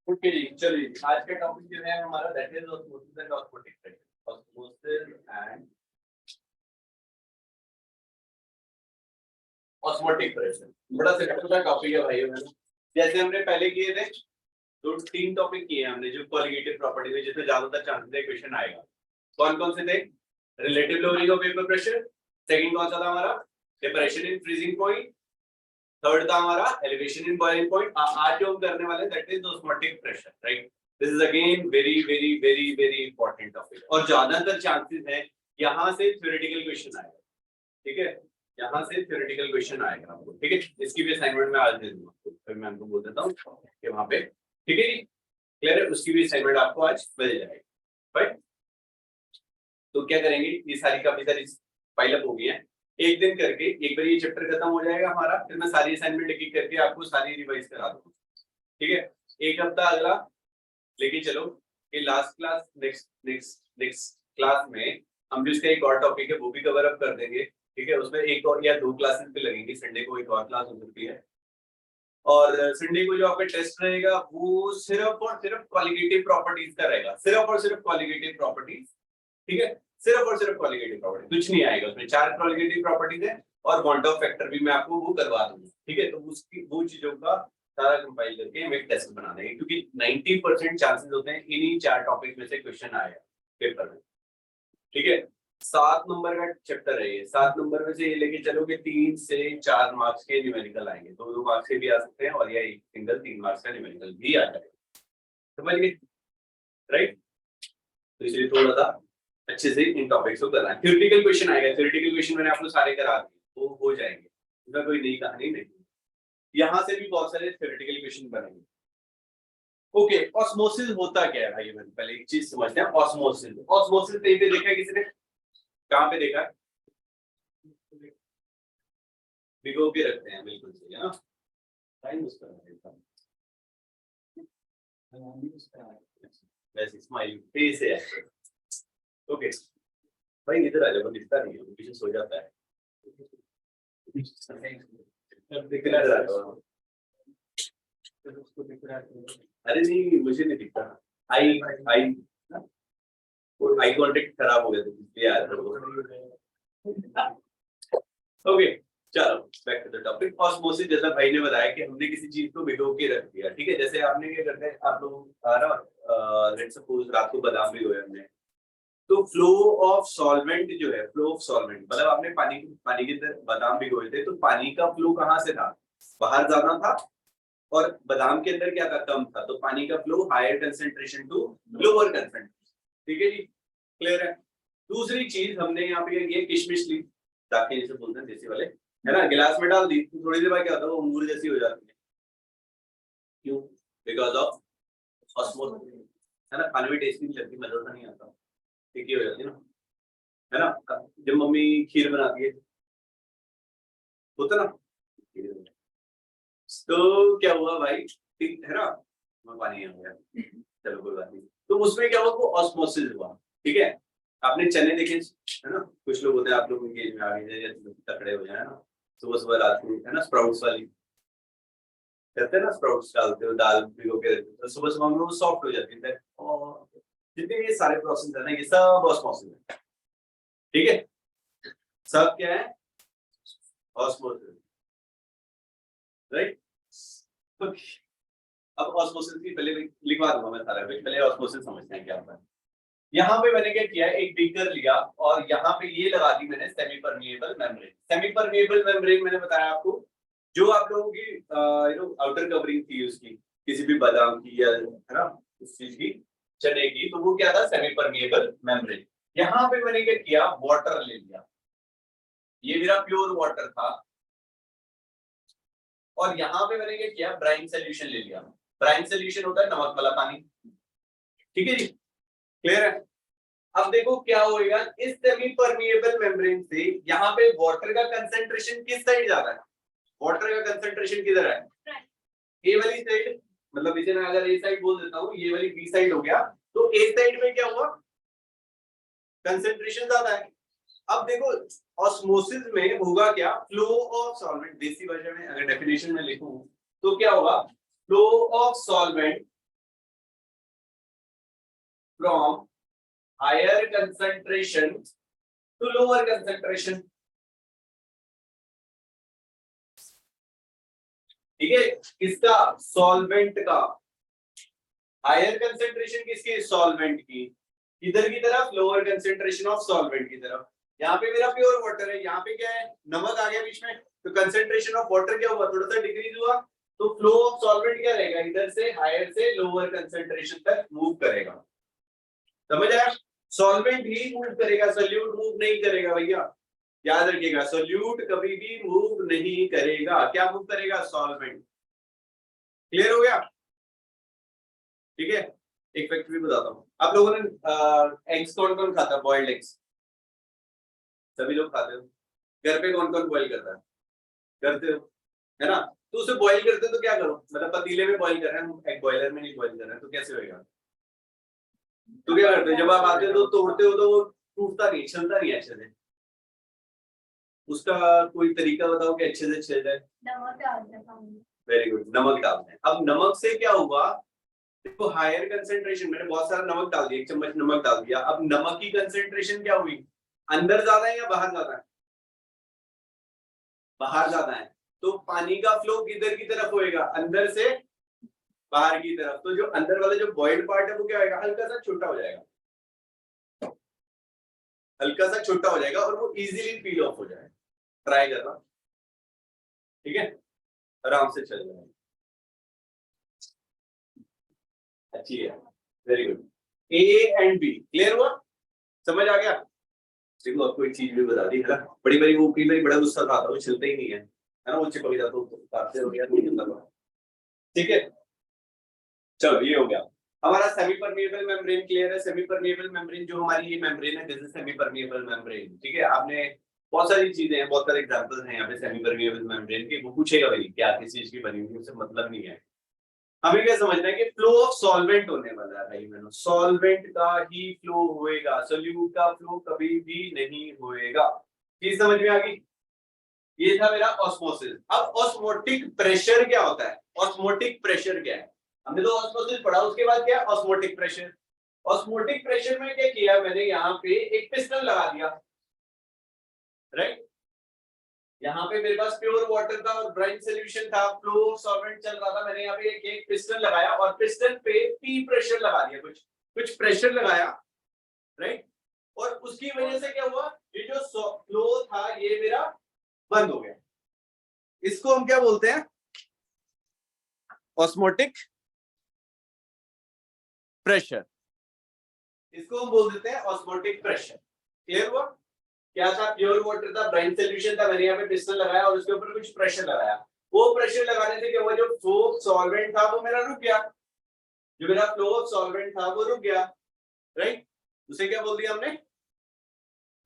Okay चलिए आज का टॉपिक जो है हमारा that is osmosis and osmotic pressure. Osmosis and osmotic pressure बड़ा सिंपल सा टॉपिक है भाइयों बहनों। जैसे हमने पहले किए थे तो 3 टॉपिक किए हमने जो क्वालिटेटिव प्रॉपर्टीज है जिसमें ज्यादातर चांसेस है क्वेश्चन आएगा। कौन कौन से थे? Relative lowering of vapour pressure, second कौन सा था हमारा? Depression in freezing point, third था हमारा एलिवेशन इन बॉइलिंग पॉइंट। आज जो हम करने वाले that is osmotic pressure, right? This is again very very very very important topic और ज्यादातर चांसेस है यहां से थ्योरेटिकल क्वेश्चन आएगा। ठीक है, यहां से थ्योरेटिकल क्वेश्चन आएगा आपको। ठीक है, इसकी भी असाइनमेंट मैं आज दे दूंगा, फिर मैं आपको बोल देता हूं कि वहां पे। ठीक है जी, क्लियर है? उसकी भी असाइनमेंट आपको आज मिल जाएगी, राइट? तो क्या करेंगे, ये सारी काफी सारी फाइल अप हो गई है, एक दिन करके एक बार ये चैप्टर खत्म हो जाएगा हमारा, फिर मैं सारी असाइनमेंट एक एक करके आपको सारी रिवाइज करा दूंगा। ठीक है, एक हफ्ता अगला लेके चलो कि लास्ट क्लास नेक्स्ट क्लास में हम जो इसका एक और टॉपिक है वो भी कवर अप कर देंगे। ठीक है, उसमें एक और या 2 क्लासेस पे लगेंगी, संडे को एक और क्लास हो सकती है और संडे को जो आपका टेस्ट रहेगा वो सिर्फ और सिर्फ क्वालिटेटिव प्रॉपर्टीज का रहेगा, सिर्फ और सिर्फ क्वालिटेटिव प्रॉपर्टीज। ठीक है, सिर्फ और सिर्फ क्वालिटेटिव प्रॉपर्टी, कुछ नहीं आएगा उसमें। 4 क्वालिटेटिव प्रॉपर्टीज है और क्वांटम फैक्टर भी मैं आपको वो करवा दूंगा। ठीक है, तो उसकी वो चीजों का सारा कंपाइल करके हम एक टेस्ट बना देंगे, क्योंकि 90% चांसेस होते हैं इन्हीं 4 टॉपिक में से क्वेश्चन आएगा पेपर में। ठीक है, 7 नंबर का चैप्टर है ये। 7 नंबर में से ये लेके चलो कि 3 से 4 मार्क्स के न्यूमेरिकल आएंगे, 2 मार्क्स के भी आ सकते हैं और या एक सिंगल 3 मार्क्स का न्यूमेरिकल भी आ जाएगा। समझ गए, राइट? तो इसलिए थोड़ा सा अच्छे से इन टॉपिक्स को करना है। थ्योरेटिकल क्वेश्चन आएगा, थ्योरेटिकल क्वेश्चन मैंने आपको सारे करा दिए, वो हो जाएंगे, इसका कोई नई कहानी नहीं। यहाँ से भी बहुत सारे थ्योरेटिकल क्वेश्चन बनेंगे। ओके, ऑस्मोसिस होता क्या है भाई? मैंने पहले एक चीज समझते हैं। ऑस्मोसिस, ऑस्मोसिस कहीं पे देखा है किसी ने? कहाँ पे देखा है? भिगो के रखते हैं, बिल्कुल सही है ना। टाइम उसका वैसे स्माइल फेस है। ओके भाई, इधर आ जाओ, दिखता नहीं है, पीछे सो जाता है। दिख रहा है? अरे नहीं, मुझे नहीं दिखता। आई आई आई कांटेक्ट खराब हो गया तो यार। ओके चलो back to the topic. Osmosis, जैसा भाई ने बताया कि हमने किसी चीज को भिगो के रख दिया। ठीक है, जैसे आपने क्या करते हैं आप लोग, लेट्स सपोज रात को बादाम भिगोए हमने, तो फ्लो ऑफ सॉल्वेंट जो है, फ्लो ऑफ सॉल्वेंट मतलब आपने पानी के अंदर बादाम भिगोए थे, तो पानी का फ्लो कहाँ से था? बाहर जाना था, और बादाम के अंदर क्या था? कम था, तो पानी का flow higher concentration to lower concentration. ठीक है जी, क्लियर है? दूसरी चीज हमने यहाँ पे ये किशमिश ली, दाके जिसे बोलते हैं देसी वाले, है ना, गिलास में डाल दी, तो थोड़ी देर बाद क्या होता है, वो अंगूर जैसी हो जाती है। क्यों? बिकॉज ऑफ ऑस्मोसिस, है ना। खाने में टेस्टी नहीं लगती, मजा नहीं आता, ठीक हो जाती है ना, है ना। जब मम्मी खीर बनाती है होता ना, तो क्या हुआ भाई, ठीक है ना, मैं पानी आ गया, चलो कोई बात नहीं। तो उसमें क्या हुआ, वो ऑस्मोसिस हुआ। ठीक है, आपने चने देखे, है ना, कुछ लोग होते हैं, आप लोग एज में आ गए तकड़े हो जाए ना, सुबह सुबह रात को, है ना, स्प्राउट्स वाली कहते हैं ना, स्प्राउट्स डालते हो, दाल भिगो के रखते हो, तो सुबह सुबह में वो सॉफ्ट हो जाती है। और जितने ये सारे प्रोसेस है ना, ये सब ऑस्मोसिस है। ठीक है, सब क्या है? Osmosis, right? अब ऑस्मोसिस की पहले लिखवा दूंगा मैं सारा, पहले ऑस्मोसिस समझते हैं क्या होता है। यहाँ पे मैंने क्या किया, एक बीकर लिया और यहाँ पे ये लगा दी मैंने semi permeable membrane. Semi permeable membrane मैंने बताया आपको, जो आप लोगों की आउटर कवरिंग थी उसकी, किसी भी बादाम की या, है ना, उस चीज की, चने की, तो वो क्या था? Semi permeable membrane. यहाँ पे मैंने क्या किया, वाटर ले लिया, ये मेरा प्योर वाटर था, और यहाँ पे मैंने क्या किया, ब्राइन सोल्यूशन ले लिया। ब्राइन सोल्यूशन होता है नमक वाला पानी। ठीक है जी, क्लियर है? अब देखो क्या होएगा, इस सेमी परमिएबल मेम्ब्रेन से यहाँ पे वाटर का कंसेंट्रेशन किस साइड जा रहा है? वाटर का कंसेंट्रेशन किधर है? ए वाली साइड, मतलब इसे मैं अगर ए साइड बोल देता हूँ, ये वाली बी साइड हो गया, तो ए साइड में क्या हुआ, कंसेंट्रेशन ज्यादा है। अब देखो ऑस्मोसिस में होगा क्या, फ्लो ऑफ सॉल्वेंट, देसी भाषा में अगर डेफिनेशन में लिखूं तो क्या होगा, flow of solvent from higher concentration to lower concentration. ठीक है, किसका? सॉल्वेंट का। हायर कंसंट्रेशन किसकी? सॉल्वेंट की। इधर की तरफ लोअर कंसंट्रेशन ऑफ सॉल्वेंट की तरफ। यहाँ पे मेरा प्योर वाटर है, यहाँ पे क्या है? नमक आ गया बीच में, तो कंसंट्रेशन ऑफ वाटर क्या हुआ? थोड़ा सा डिक्रीज हुआ, तो फ्लो ऑफ सॉल्वेंट क्या रहेगा? इधर से हायर से लोअर कंसंट्रेशन तक मूव करेगा। समझ आया? सॉल्वेंट ही मूव करेगा, सोल्यूट मूव नहीं करेगा भैया, याद रखिएगा। सोल्यूट कभी भी मूव नहीं करेगा। क्या मूव करेगा? सॉल्वेंट। क्लियर हो गया? ठीक है, एक फैक्ट भी बताता हूँ। आप लोगों ने एग्स कौन कौन खाता है? बॉइल्ड एग्स सभी लोग खाते हो। घर पे कौन कौन बॉइल करता है? करते हो, है ना? तो उसे बॉइल करते हो तो क्या करो? मतलब पतीले में बॉइल कर रहे हैं, एग बॉयलर में नहीं बॉइल कर रहे हैं, तो कैसे होएगा? तो क्या करते हो? जब आप आते हो तो तोड़ते हो तो वो टूटता नहीं, छिलता नहीं अच्छे से। उसका कोई तरीका बताओ कि अच्छे से छिल जाए। नमक डालते हैं। वेरी गुड, नमक डालते हैं। अब नमक से क्या हुआ? देखो हायर कंसेंट्रेशन, मैंने बहुत सारा नमक डाल दिया, 1 चम्मच नमक डाल दिया। अब नमक की कंसेंट्रेशन क्या हुई? अंदर ज्यादा है या बाहर ज्यादा है? बाहर ज्यादा है। तो पानी का फ्लो किधर की तरफ होएगा? अंदर से बाहर की तरफ। तो जो अंदर वाला जो बॉइल्ड पार्ट है वो क्या होएगा? हल्का सा छोटा हो जाएगा, हल्का सा छोटा हो जाएगा, और वो इजीली पील ऑफ हो जाएगा। ट्राई करना, ठीक है? आराम से चल जाएगा। अच्छी है, very good. A and B clear हुआ? समझ आ गया? देखो आपको एक चीज भी बता दी है ना, बड़ी बड़ी वो कई बार बड़ा गुस्सा आता है, वो चलते ही नहीं है, है ना? वो चिपक जाता है, काटते हो गया, नहीं चलता। ठीक है, चलो ये हो गया हमारा सेमी परमिएबल मेम्ब्रेन। क्लियर है? सेमी परमिएबल मेम्ब्रेन जो हमारी ये मेम्ब्रेन है, this is semi permeable membrane. ठीक है, आपने बहुत सारी चीजें हैं, बहुत सारे एग्जांपल्स हैं यहाँ पे सेमी परमिएबल मेम्ब्रेन के। वो पूछेगा भाई क्या किस चीज की बनी हुई, उससे मतलब नहीं है। हमें क्या समझना है कि फ्लो ऑफ सॉल्वेंट होने वाला है भाई। मैंने सॉल्वेंट का ही फ्लो होएगा, सोल्यूट का फ्लो कभी भी नहीं होएगा। चीज समझ में आ गई? ये था मेरा ऑस्मोसिस। अब ऑस्मोटिक प्रेशर क्या होता है? ऑस्मोटिक प्रेशर क्या है? हमने तो ऑस्मोसिस पढ़ा, उसके बाद क्या है? Osmotic pressure. ऑस्मोटिक प्रेशर में क्या किया मैंने? यहाँ पे एक पिस्टन लगा दिया, राइट? यहाँ पे मेरे पास प्योर वाटर था और ब्राइन सॉल्यूशन था, फ्लो सॉल्वेंट चल रहा था। मैंने यहाँ पे एक पिस्टन लगाया और पिस्टन पे पी प्रेशर लगा दिया, कुछ प्रेशर लगाया, राइट? और उसकी वजह से क्या हुआ? ये जो फ्लो था ये मेरा बंद हो गया। इसको हम क्या बोलते हैं? Osmotic pressure. इसको हम बोल देते हैं ऑस्मोटिक प्रेशर। क्लियर हुआ? क्या था? प्योर वाटर था, ब्राइन सॉल्यूशन था, मैंने यहाँ पे पिस्टन लगाया और उसके ऊपर कुछ प्रेशर लगाया। वो प्रेशर लगाने से क्या हुआ? जो फ्लो सॉल्वेंट था वो मेरा रुक गया, जो मेरा फ्लो ऑफ सॉल्वेंट था वो रुक गया, राइट? उसे क्या बोल दिया हमने?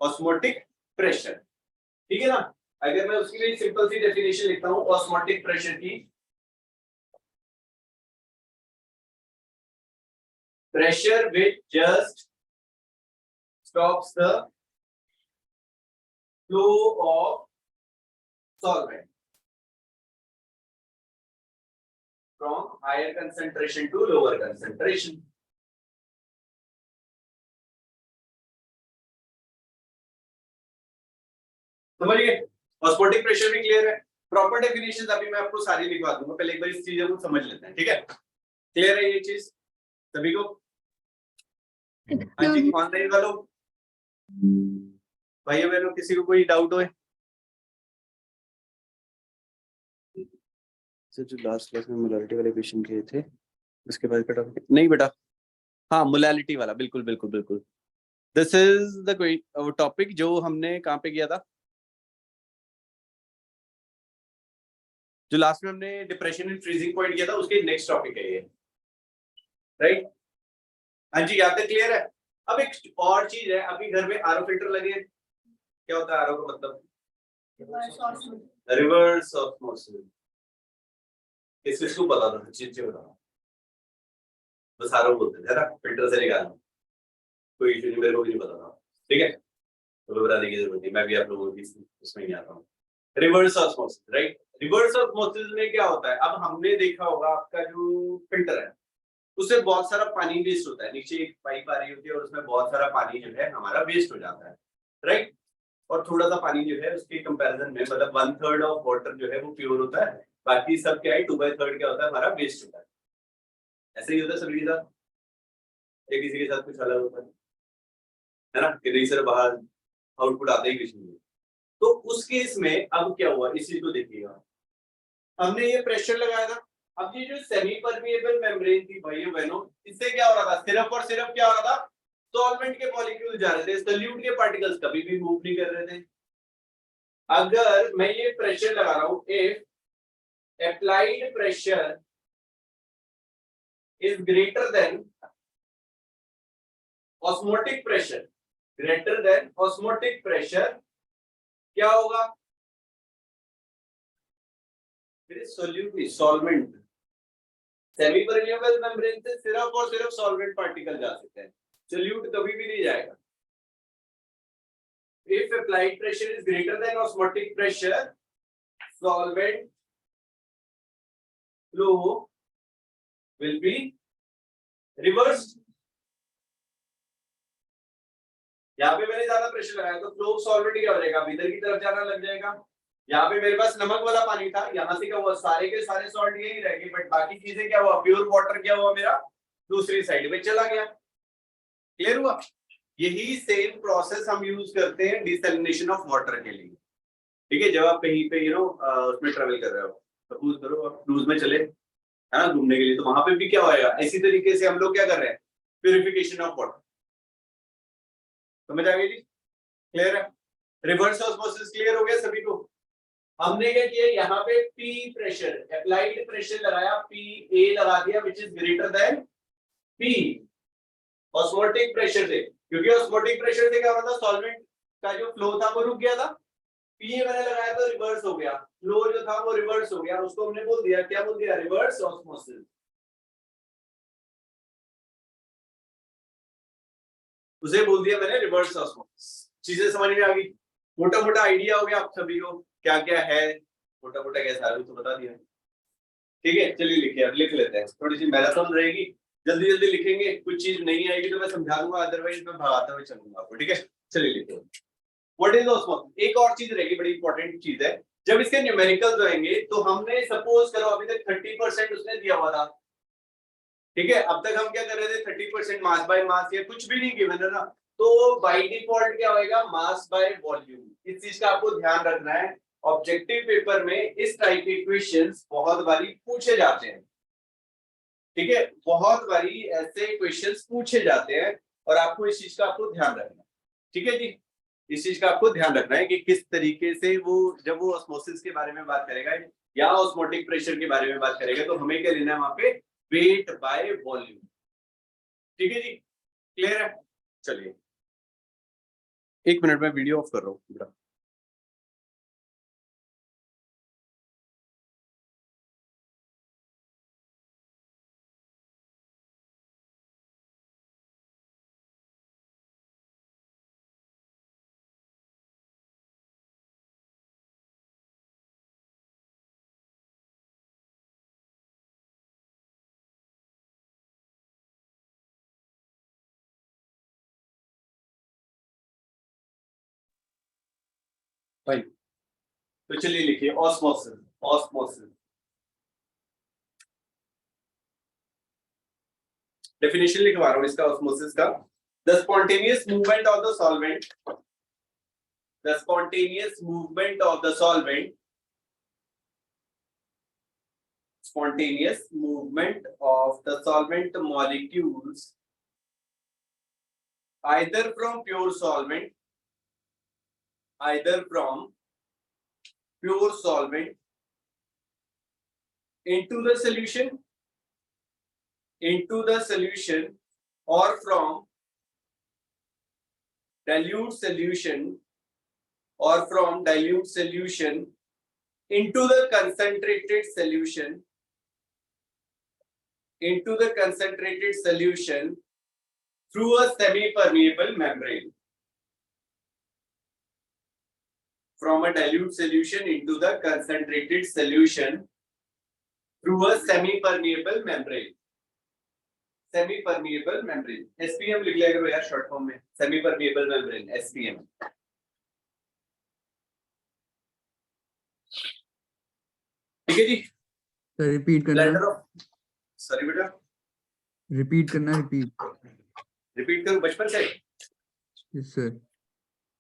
Osmotic pressure. ठीक है ना? अगर मैं उसके लिए सिंपल सी डेफिनेशन लिखता हूं ऑस्मोटिक प्रेशर की, pressure which just stops the flow of solvent from higher concentration to lower concentration. समझिए? ऑस्मोटिक प्रेशर भी क्लियर है। प्रॉपर डेफिनेशन अभी मैं आपको सारी लिखवा दूंगा, पहले एक बार इस चीजों को समझ लेते हैं। ठीक है, क्लियर है ये चीज सभी को? हाँ जी, ऑनलाइन वालों, भाइयों बहनों, किसी को कोई डाउट हो? जो लास्ट क्लास में मोलालिटी वाले क्वेश्चन किए थे उसके बाद का टॉपिक नहीं बेटा? हाँ, मोलालिटी वाला, बिल्कुल बिल्कुल बिल्कुल। दिस इज द टॉपिक जो हमने कहाँ पे किया था, जो लास्ट में हमने डिप्रेशन एंड फ्रीजिंग पॉइंट किया था, उसके नेक्स्ट टॉपिक है ये, राइट? हाँ जी, यहाँ तक क्लियर है? अब एक और चीज है, अभी घर में आरओ फिल्टर लगे हैं। क्या होता है आरओ का मतलब? Reverse osmosis. किसको पता था? चीज बताओ, बस आरओ बोलते थे ना, फिल्टर से निकालना, कोई इशू नहीं, मेरे को भी नहीं पता था। ठीक है, तो घबराने की जरूरत नहीं, मैं भी आप लोगों की उसमें ही आता हूँ। Reverse osmosis, right. Reverse osmosis में क्या होता है, अब हमने देखा होगा आपका जो फिल्टर है उससे बहुत सारा पानी वेस्ट होता है, नीचे एक पाइप आ रही होती है और उसमें बहुत सारा पानी जो है हमारा वेस्ट हो जाता है, राइट। और थोड़ा सा पानी जो है उसके कंपैरिजन में मतलब 1/3 ऑफ वाटर जो है वो प्योर होता है, बाकी सब क्या है 2/3 क्या होता है हमारा वेस्ट होता है। ऐसे ही होता है सभी के साथ, या किसी के साथ कुछ अलग होता है ना, कि नहीं सर बाहर आउटपुट आता ही कुछ नहीं है। तो उस केस में अब क्या हुआ, इस चीज को देखिएगा, हमने ये प्रेशर लगाया था, अब ये जो सेमी परमिएबल मेम्ब्रेन थी भाइयों बहनों, इससे क्या हो रहा था, सिर्फ और सिर्फ क्या हो रहा था, सॉल्वेंट के मॉलिक्यूल जा रहे थे, सॉल्यूट के पार्टिकल्स कभी भी मूव नहीं कर रहे थे। अगर मैं ये प्रेशर लगा रहा हूं, if applied pressure is greater than osmotic pressure, greater than osmotic pressure, क्या होगा, solute solvent, semi permeable membrane से सिर्फ और सिर्फ सॉल्वेंट पार्टिकल जा सकते हैं, सॉल्यूट कभी भी नहीं जाएगा। If applied pressure is greater than osmotic pressure, solvent flow will be reversed. यहाँ पे मैंने ज्यादा प्रेशर लगाया तो फ्लो सॉल्वेंट क्या हो जाएगा, भीतर की तरफ जाना लग जाएगा। यहाँ पे मेरे पास नमक वाला पानी था, यहाँ से क्या हुआ, सारे के सारे सॉल्ट यही रह गए, बट बाकी चीजें क्या हुआ, प्योर वाटर क्या हुआ मेरा दूसरी साइड में चला गया। क्लियर हुआ। यही सेम प्रोसेस हम यूज करते हैं डिसैलिनेशन ऑफ वाटर के लिए। ठीक है, जब आप कहीं पे उसमें ट्रेवल कर रहे हो, सपोज करो आप क्रूज में चले है ना घूमने के लिए, तो वहां पे भी क्या होएगा, इसी तरीके से हम लोग क्या कर रहे हैं, प्यूरिफिकेशन ऑफ वाटर। समझ आ गई जी, क्लियर है। रिवर्स ऑस्मोसिस क्लियर हो गया सभी को। हमने क्या किया, यहाँ पे पी प्रेशर, अप्लाइड प्रेशर लगाया, पी ए लगा दिया which is greater than P osmotic pressure से, क्योंकि ऑस्मोटिक प्रेशर से क्या हो रहा था, सॉल्वेंट का जो फ्लो था वो रुक गया था, पी मैंने लगाया तो रिवर्स हो गया, फ्लो जो था वो रिवर्स हो गया, उसको हमने बोल दिया, क्या बोल दिया, रिवर्स ऑस्मोसिस। उसे बोल दिया मैंने रिवर्स ऑस्मोसिस। चीजें समझ में आ गई, मोटा मोटा आइडिया हो गया आप सभी को क्या क्या है, मोटा मोटा कैसा है तो बता दिया। ठीक है, चलिए लिखिए, अब लिख लेते हैं, थोड़ी सी मैराथन रहेगी, जल्दी जल्दी लिखेंगे, कुछ चीज नहीं आएगी तो मैं समझा दूंगा, अदरवाइज मैं भगाते हुए चलूंगा आपको। ठीक है, चलिए लिखिए। What is osmosis. एक और चीज रहेगी, बड़ी इंपॉर्टेंट चीज है, जब इसके न्यूमेरिकल्स आएंगे तो हमने सपोज करो अभी तक 30% उसने दिया हुआ था, ठीक है, अब तक हम क्या कर रहे थे, 30% मास बाय मास या कुछ भी नहीं गिवन है ना, तो बाय डिफॉल्ट क्या होएगा, मास बाय वॉल्यूम। इस चीज का आपको ध्यान रखना है, ऑब्जेक्टिव पेपर में इस टाइप के क्वेश्चंस बहुत बारी पूछे जाते हैं। ठीक है, बहुत बारी ऐसे क्वेश्चंस पूछे जाते हैं और आपको इस चीज का आपको ध्यान रखना है। ठीक है जी, इस चीज का आपको ध्यान रखना है कि किस तरीके से वो जब वो ऑस्मोसिस के बारे में बात करेगा या ऑस्मोटिक प्रेशर के बारे में बात करेगा, तो हमें क्या लेना है वहां पे, वेट बाय वॉल्यूम। ठीक है जी, क्लियर है। चलिए 1 मिनट में वीडियो ऑफ कर रहा हूँ। भाई तो चलिए लिखिए ऑस्मोसिस। ऑस्मोसिस डेफिनेशन लिखवा रहा हूँ इसका, ऑस्मोसिस का, the spontaneous movement of the solvent, the spontaneous movement of the solvent, spontaneous movement of the solvent molecules either from pure solvent, either from pure solvent into the solution, or from dilute solution, or from dilute solution into the concentrated solution, into the concentrated solution through a semi-permeable membrane. from a dilute solution into the concentrated solution through a semi-permeable membrane. Semi-permeable membrane, SPM लिख लिया करो यार short form में, semi-permeable membrane, SPM. ठीक है जी. Sir repeat करना. Sorry बेटा, repeat करना. रिपीट करूं बचपन से. Yes sir.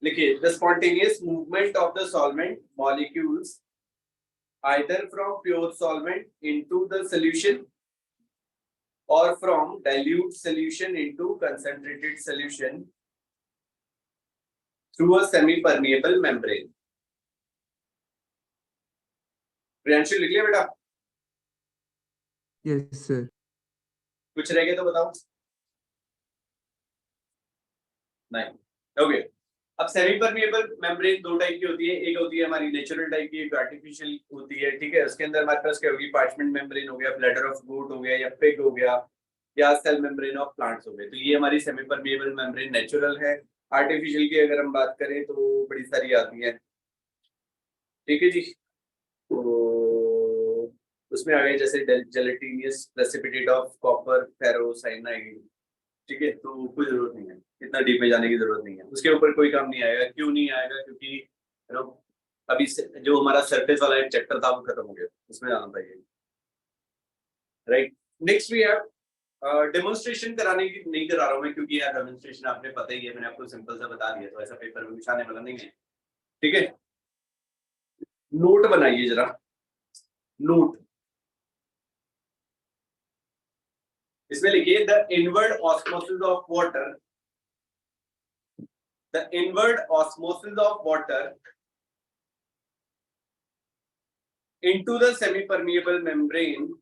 लिखिए, the spontaneous movement of the solvent molecules either from pure solvent into the solution or from dilute solution into concentrated solution through a semi-permeable membrane. Priyanshu लिख लिया बेटा? Yes sir. कुछ रह गया तो बताओ. नहीं. ओके. अब सेमी परमिएबल मेम्ब्रेन दो टाइप की होती है. एक होती है हमारी नेचुरल टाइप की, एक आर्टिफिशियल होती है. ठीक है, उसके अंदर हमारे पास क्या होगी, पार्चमेंट मेम्ब्रेन हो गया, ब्लैडर ऑफ गोट हो गया, या पिग हो गया, या सेल मेम्ब्रेन ऑफ प्लांट्स हो गए. तो ये हमारी सेमी परमिएबल मेम्ब्रेन नेचुरल है. आर्टिफिशियल की अगर हम बात करें तो बड़ी सारी आती है. ठीक है जी. तो उसमें आ गए जैसे gelatinous precipitate of copper ferrocyanide. ठीक है, तो कोई जरूरत नहीं है, इतना डीप में जाने की जरूरत नहीं है. उसके ऊपर कोई काम नहीं आएगा. क्यों नहीं आएगा? क्योंकि अभी जो हमारा सरफेस वाला एक चैप्टर था वो खत्म हो गया, उसमें जाना था ये. Right. Next we have demonstration कराने की नहीं करा रहा हूं मैं, क्योंकि यार डेमोन्स्ट्रेशन आपने पता ही है, मैंने आपको सिंपल सा बता दिया, तो ऐसा पेपर में कुछ आने वाला नहीं है. ठीक है, नोट बनाइए जरा. नोट इसमें लिखिए, the inward osmosis of water, the inward osmosis of water into the semi-permeable membrane,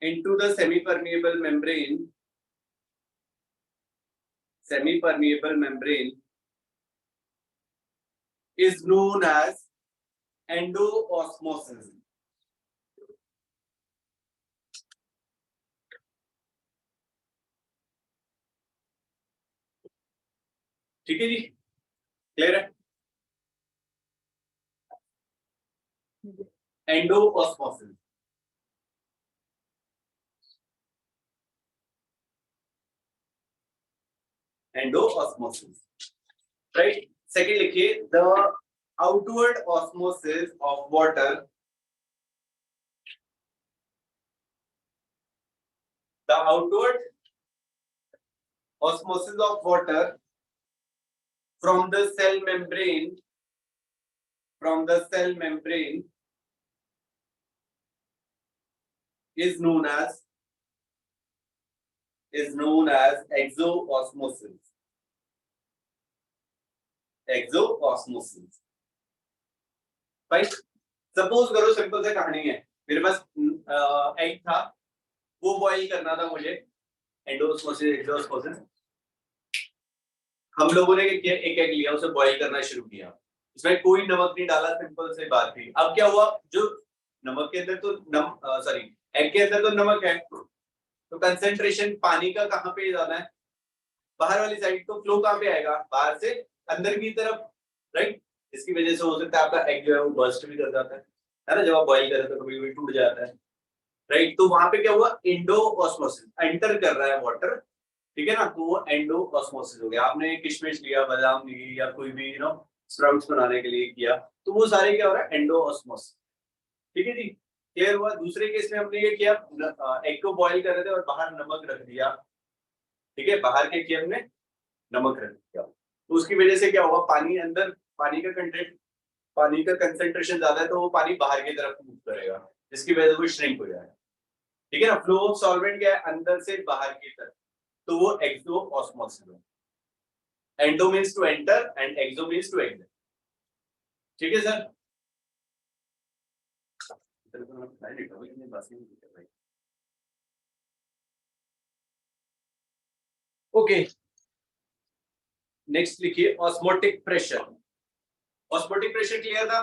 into the semi-permeable membrane, semi-permeable membrane is known as endoosmosis. ठीक है जी, क्लियर है? एंडोऑस्मोसिस. Endosmosis, right. सेकंड लिखिए, the outward osmosis of water, the outward osmosis of water from the cell membrane, from the cell membrane is known as exoosmosis. Exoosmosis. Right? Suppose करो simple सी कहानी है, मेरे पास egg था, वो boil करना था मुझे. एंडोऑस्मोसिस, एक्सोऑस्मोसिस. हम लोगों ने क्या, एक एग लिया, उसे बॉईल करना शुरू किया, इसमें कोई नमक नहीं डाला, सिंपल सी बात थी. अब क्या हुआ, जो नमक के अंदर तो एग के अंदर तो नमक है, तो कंसंट्रेशन पानी का कहां पे जाना है, बाहर वाली साइड. तो फ्लो कहां पे आएगा, बाहर से अंदर की तरफ. राइट. इसकी वजह से हो सकता है आपका एग जो है वो बर्स्ट भी कर जाता है ना, जब आप बॉईल करते हो तो कभी-कभी टूट जाता है. राइट. तो वहां पे क्या हुआ, एंडोऑस्मोसिस, एंटर कर रहा है वाटर. ठीक है ना, तो वो एंडोऑस्मोसिस हो गया. आपने किशमिश लिया, बादाम ली, या कोई भी स्प्राउट्स बनाने के लिए किया, तो वो सारे क्या हो रहा है, एंडोऑस्मोसिस. ठीक है जी, क्लियर हुआ. दूसरे केस में हमने ये किया, एग को बॉईल कर रहे थे और बाहर नमक रख दिया. ठीक है, बाहर के केस में नमक रख दिया, तो उसकी वजह से क्या होगा, पानी अंदर, पानी का कंसेंट्रेशन ज्यादा है, तो वो पानी बाहर की तरफ मूव करेगा, जिसकी वजह से वो श्रिंक हो जाएगा. ठीक है ना. फ्लो ऑफ सॉल्वेंट क्या है, अंदर से बाहर की तरफ, तो वो एक्सोऑस्मोसिस है. Endo means to enter and exo means to exit. ठीक है सर. ओके, नेक्स्ट लिखिए, osmotic pressure. Osmotic pressure clear था,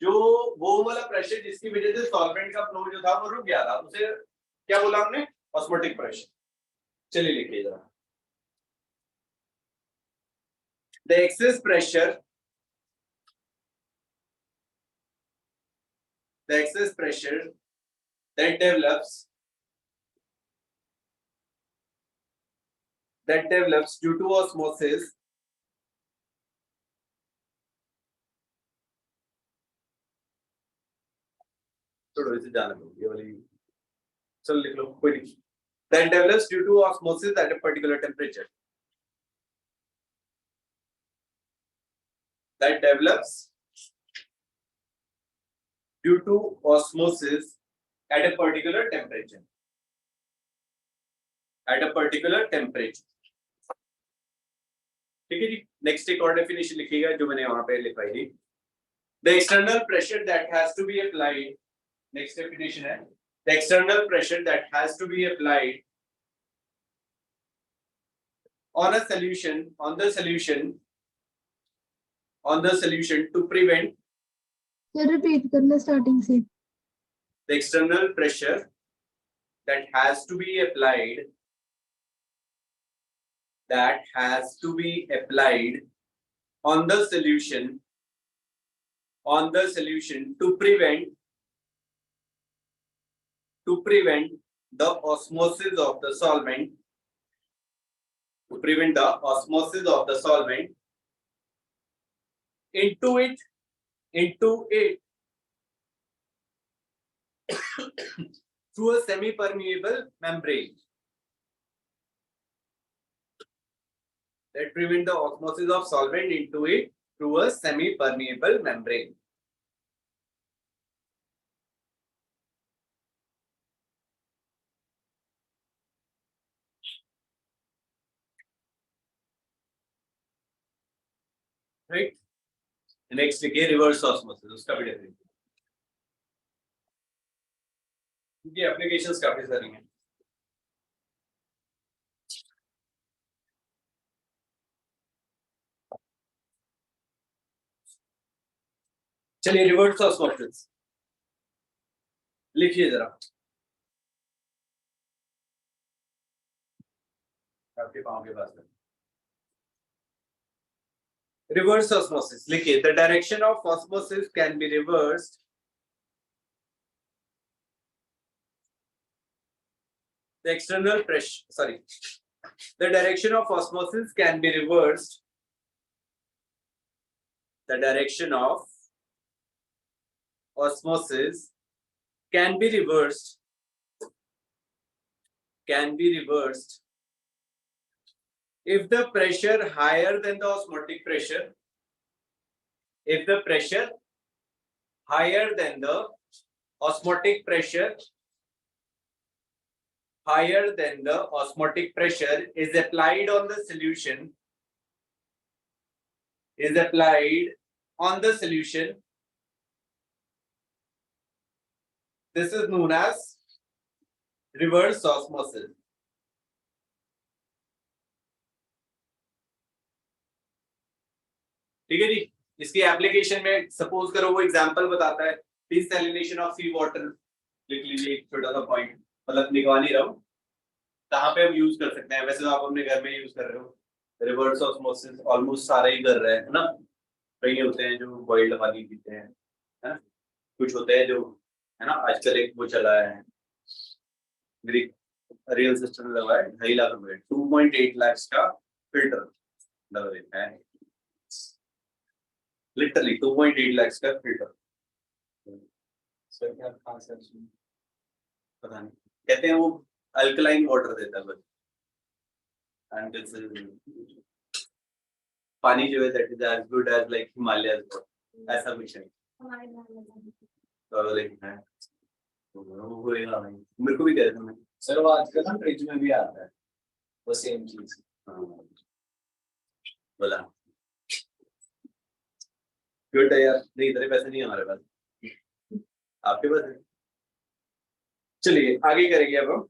जो वो वाला प्रेशर जिसकी वजह से सॉल्वेंट का फ्लो जो था वो रुक गया था, उसे क्या बोला हमने, ऑस्मोटिक प्रेशर. चलिए लिखिए जरा. the excess pressure that develops due to osmosis छोड़ो इसे जाने दो ये वाली चलो लिख लो कोई नहीं that develops due to osmosis at a particular temperature that develops due to osmosis at a particular temperature ठीक है जी नेक्स्ट एक और डेफिनेशन लिखिएगा जो मैंने वहां पे लिखवाई थी the external pressure that has to be applied next definition है the external pressure that has to be applied on the solution to prevent sir repeat करना स्टार्टिंग से the external pressure that has to be applied on the solution to prevent the osmosis of the solvent into it through a semi-permeable membrane that prevent the osmosis of solvent into it through a semi-permeable membrane. Right? Next देखिए reverse osmosis उसका भी definition. ये applications काफी सारी हैं. चलिए reverse osmosis लिखिए जरा आपके पाँव के पास में रिवर्स ऑस्मोसिस लिखिए the direction of osmosis can be reversed the external pressure the direction of osmosis can be reversed the direction of osmosis can be reversed if the pressure higher than the osmotic pressure is applied on the solution this is known as reverse osmosis ठीक है जी इसकी application में suppose करो वो example बताता है desalination of C water लिख लीजिए एक छोटा सा पॉइंट मतलब लिखवा नहीं रहा हूं कहां पे हम यूज कर सकते हैं वैसे तो आप अपने घर में यूज कर रहे हो रिवर्स ऑस्मोसिस ऑलमोस्ट सारे ही कर रहे हैं ना कई होते हैं जो बॉइल्ड पानी पीते हैं है? कुछ होते हैं जो है ना आजकल एक वो चला है ग्रीक रियल सिस्टम लगा है 2.5 लाख रुपए 2.8 लाख का फिल्टर लगा है लिटरली 2.8 लाख का फिल्टर सर क्या खास है पता नहीं कहते हैं वो अल्कलाइन वाटर देता है बस एंड दिस पानी जो है that is as good as like Himalaya ऐसा कुछ है तो लेकिन है वो होएगा नहीं मेरे को भी कह रहे थे मैं सर वो आजकल ना फ्रिज में भी आता है वो सेम चीज बोला गुड है यार नहीं इतने पैसे नहीं हमारे पास आपके पास है चलिए आगे करेंगे अब हम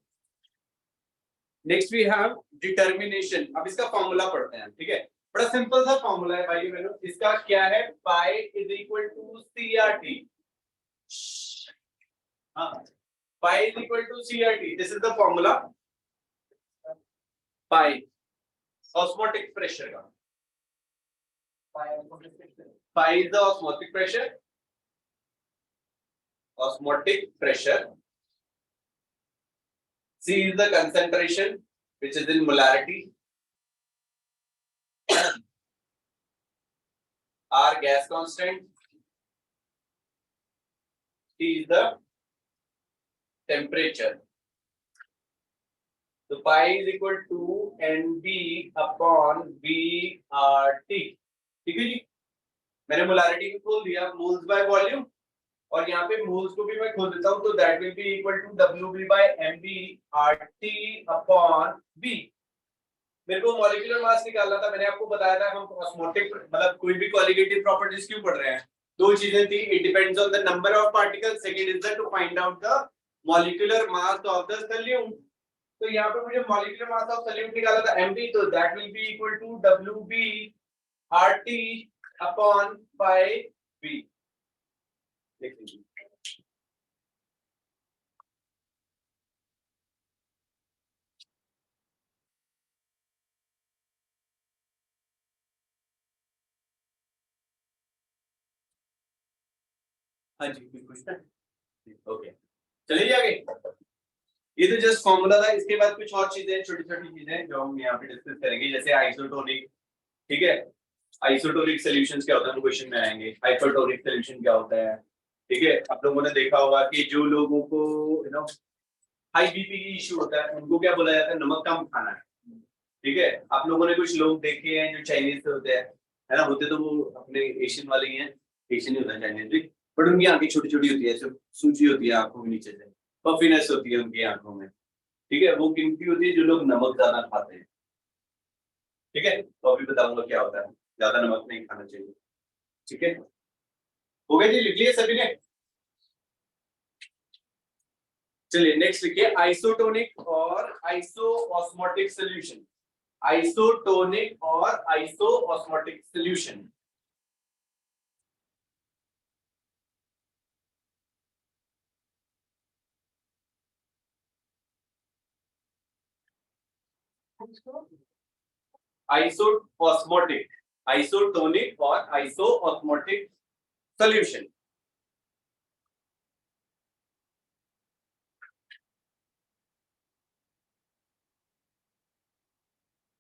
नेक्स्ट वी हैव डिटर्मिनेशन अब इसका फॉर्मूला पढ़ते हैं ठीक है बड़ा सिंपल सा फॉर्मूला है भाई बहनों इसका क्या है pi is equal to CRT हाँ pi is equal to CRT this is the formula pi osmotic pressure का Phi is the osmotic pressure. Osmotic pressure. C is the concentration, which is in molarity. R gas constant. T is the temperature. So pi is equal to NB upon VRT. ठीक है जी, मैंने molarity को खोल दिया, moles by volume, और यहाँ पे moles को भी मैं खोल देता हूँ, तो that will be equal to WB by MB RT upon B। मेरे को मॉलिक्यूलर मास निकालना था, मैंने आपको बताया था हम ऑस्मोटिक मतलब कोई भी क्वालिटेटिव प्रॉपर्टीज क्यों पढ़ रहे हैं। दो चीजें थी, it depends on the number of particles, second is the two find out the molecular mass of the solute. तो यहाँ पे मुझे मॉलिक्यूलर मास ऑफ सॉल्यूट निकाला था MB, तो that will be equal to WB RT upon pi B। देख लीजिए, हाँ जी कुछ ना, ओके चलिए आगे। ये तो जस्ट फॉर्मूला था, इसके बाद कुछ और चीजें, छोटी छोटी चीजें जो हम यहाँ पे डिस्कस करेंगे, जैसे आइसोटोनिक। ठीक है, आइसोटोनिक सॉल्यूशंस क्या होता है, हम क्वेश्चन में आएंगे। हाइपरटोनिक सॉल्यूशन क्या होता है। ठीक है, आप लोगों ने देखा होगा कि जो लोगों को हाई बीपी की इश्यू होता है, उनको क्या बोला जाता है, नमक कम खाना है। ठीक है, आप लोगों ने कुछ लोग देखे हैं जो चाइनीज से होते हैं, है ना, होते तो वो अपने एशियन वाले ही हैं, एशियन ही होता है चाइनीज भी, बट उनकी आंखें छोटी छोटी होती है, सिर्फ सूजी होती है आंखों के नीचे से, पफिनेस होती है उनकी आंखों में। ठीक है, वो किनकी होती है, जो लोग नमक ज्यादा खाते हैं। ठीक है, तो अभी बताऊंगा क्या होता है, ज्यादा नमक नहीं खाना चाहिए। ठीक है, हो गया जी, लिख लिए सभी ने। चलिए नेक्स्ट लिखिए, आइसोटोनिक और आइसोऑस्मोटिक सॉल्यूशन। आइसोटोनिक और आइसोऑस्मोटिक सॉल्यूशन। आइसोऑस्मोटिक, आइसोटोनिक और आइसोऑस्मोटिक सॉल्यूशन।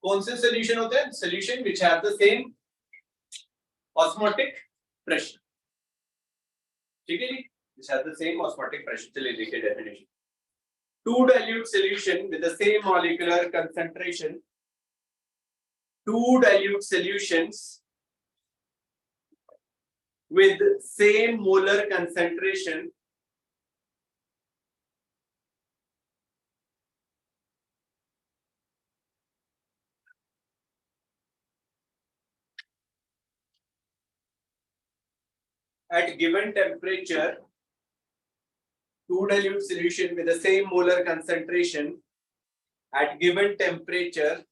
कौन से सॉल्यूशन होते हैं, solution which have the same osmotic pressure. ठीक है जी, which have the same osmotic pressure. चलिए देखिए definition, two dilute solution with the same molecular concentration, two dilute solutions with same molar concentration at given temperature, two dilute solution with the same molar concentration at given temperature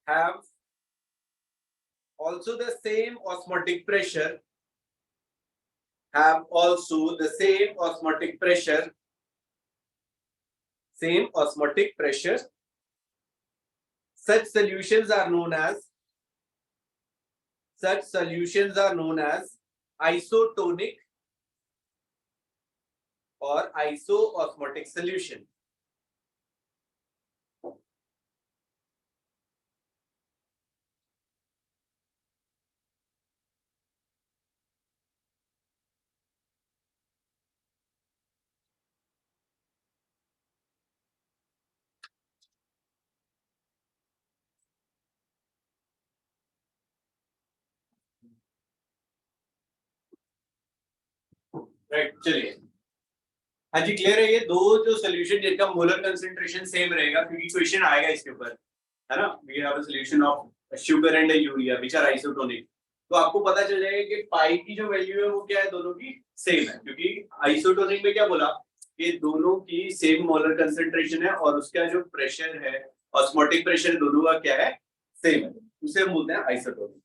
have also the same osmotic pressure, have also the same osmotic pressure, same osmotic pressure. Such solutions are known as isotonic or isoosmotic solution. Right, चलिए हाँ जी clear है। ये दो जो solution जिनका molar concentration same रहेगा, क्योंकि question आएगा इसके ऊपर, है ना, we have a solution of sugar and urea which are isotonic, तो आपको पता चल जाएगा कि पाई की जो वैल्यू है वो क्या है, दोनों की सेम है, क्योंकि आइसोटोनिक में क्या बोला कि दोनों की सेम मोलर कंसेंट्रेशन है और उसका जो प्रेशर है, ऑस्मोटिक प्रेशर दोनों का क्या है, सेम है, उसे हम बोलते हैं आइसोटोनिक।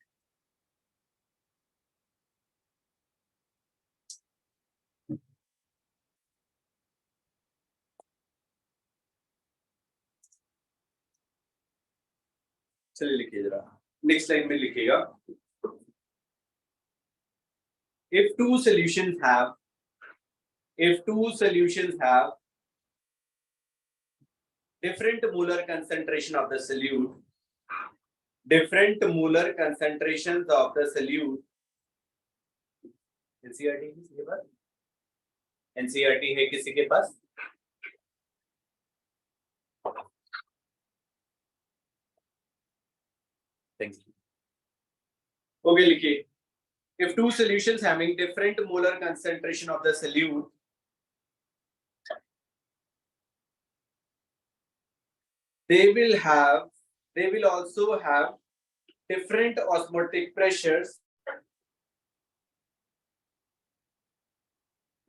चलिए लिखिए जरा, नेक्स्ट लाइन में लिखेगा if two solutions have different molar concentration of the solute, NCERT किसी के पास? NCERT है किसी के पास? Thank you. Okay, लिखिए if two solutions having different molar concentration of the solute they will also have different osmotic pressures.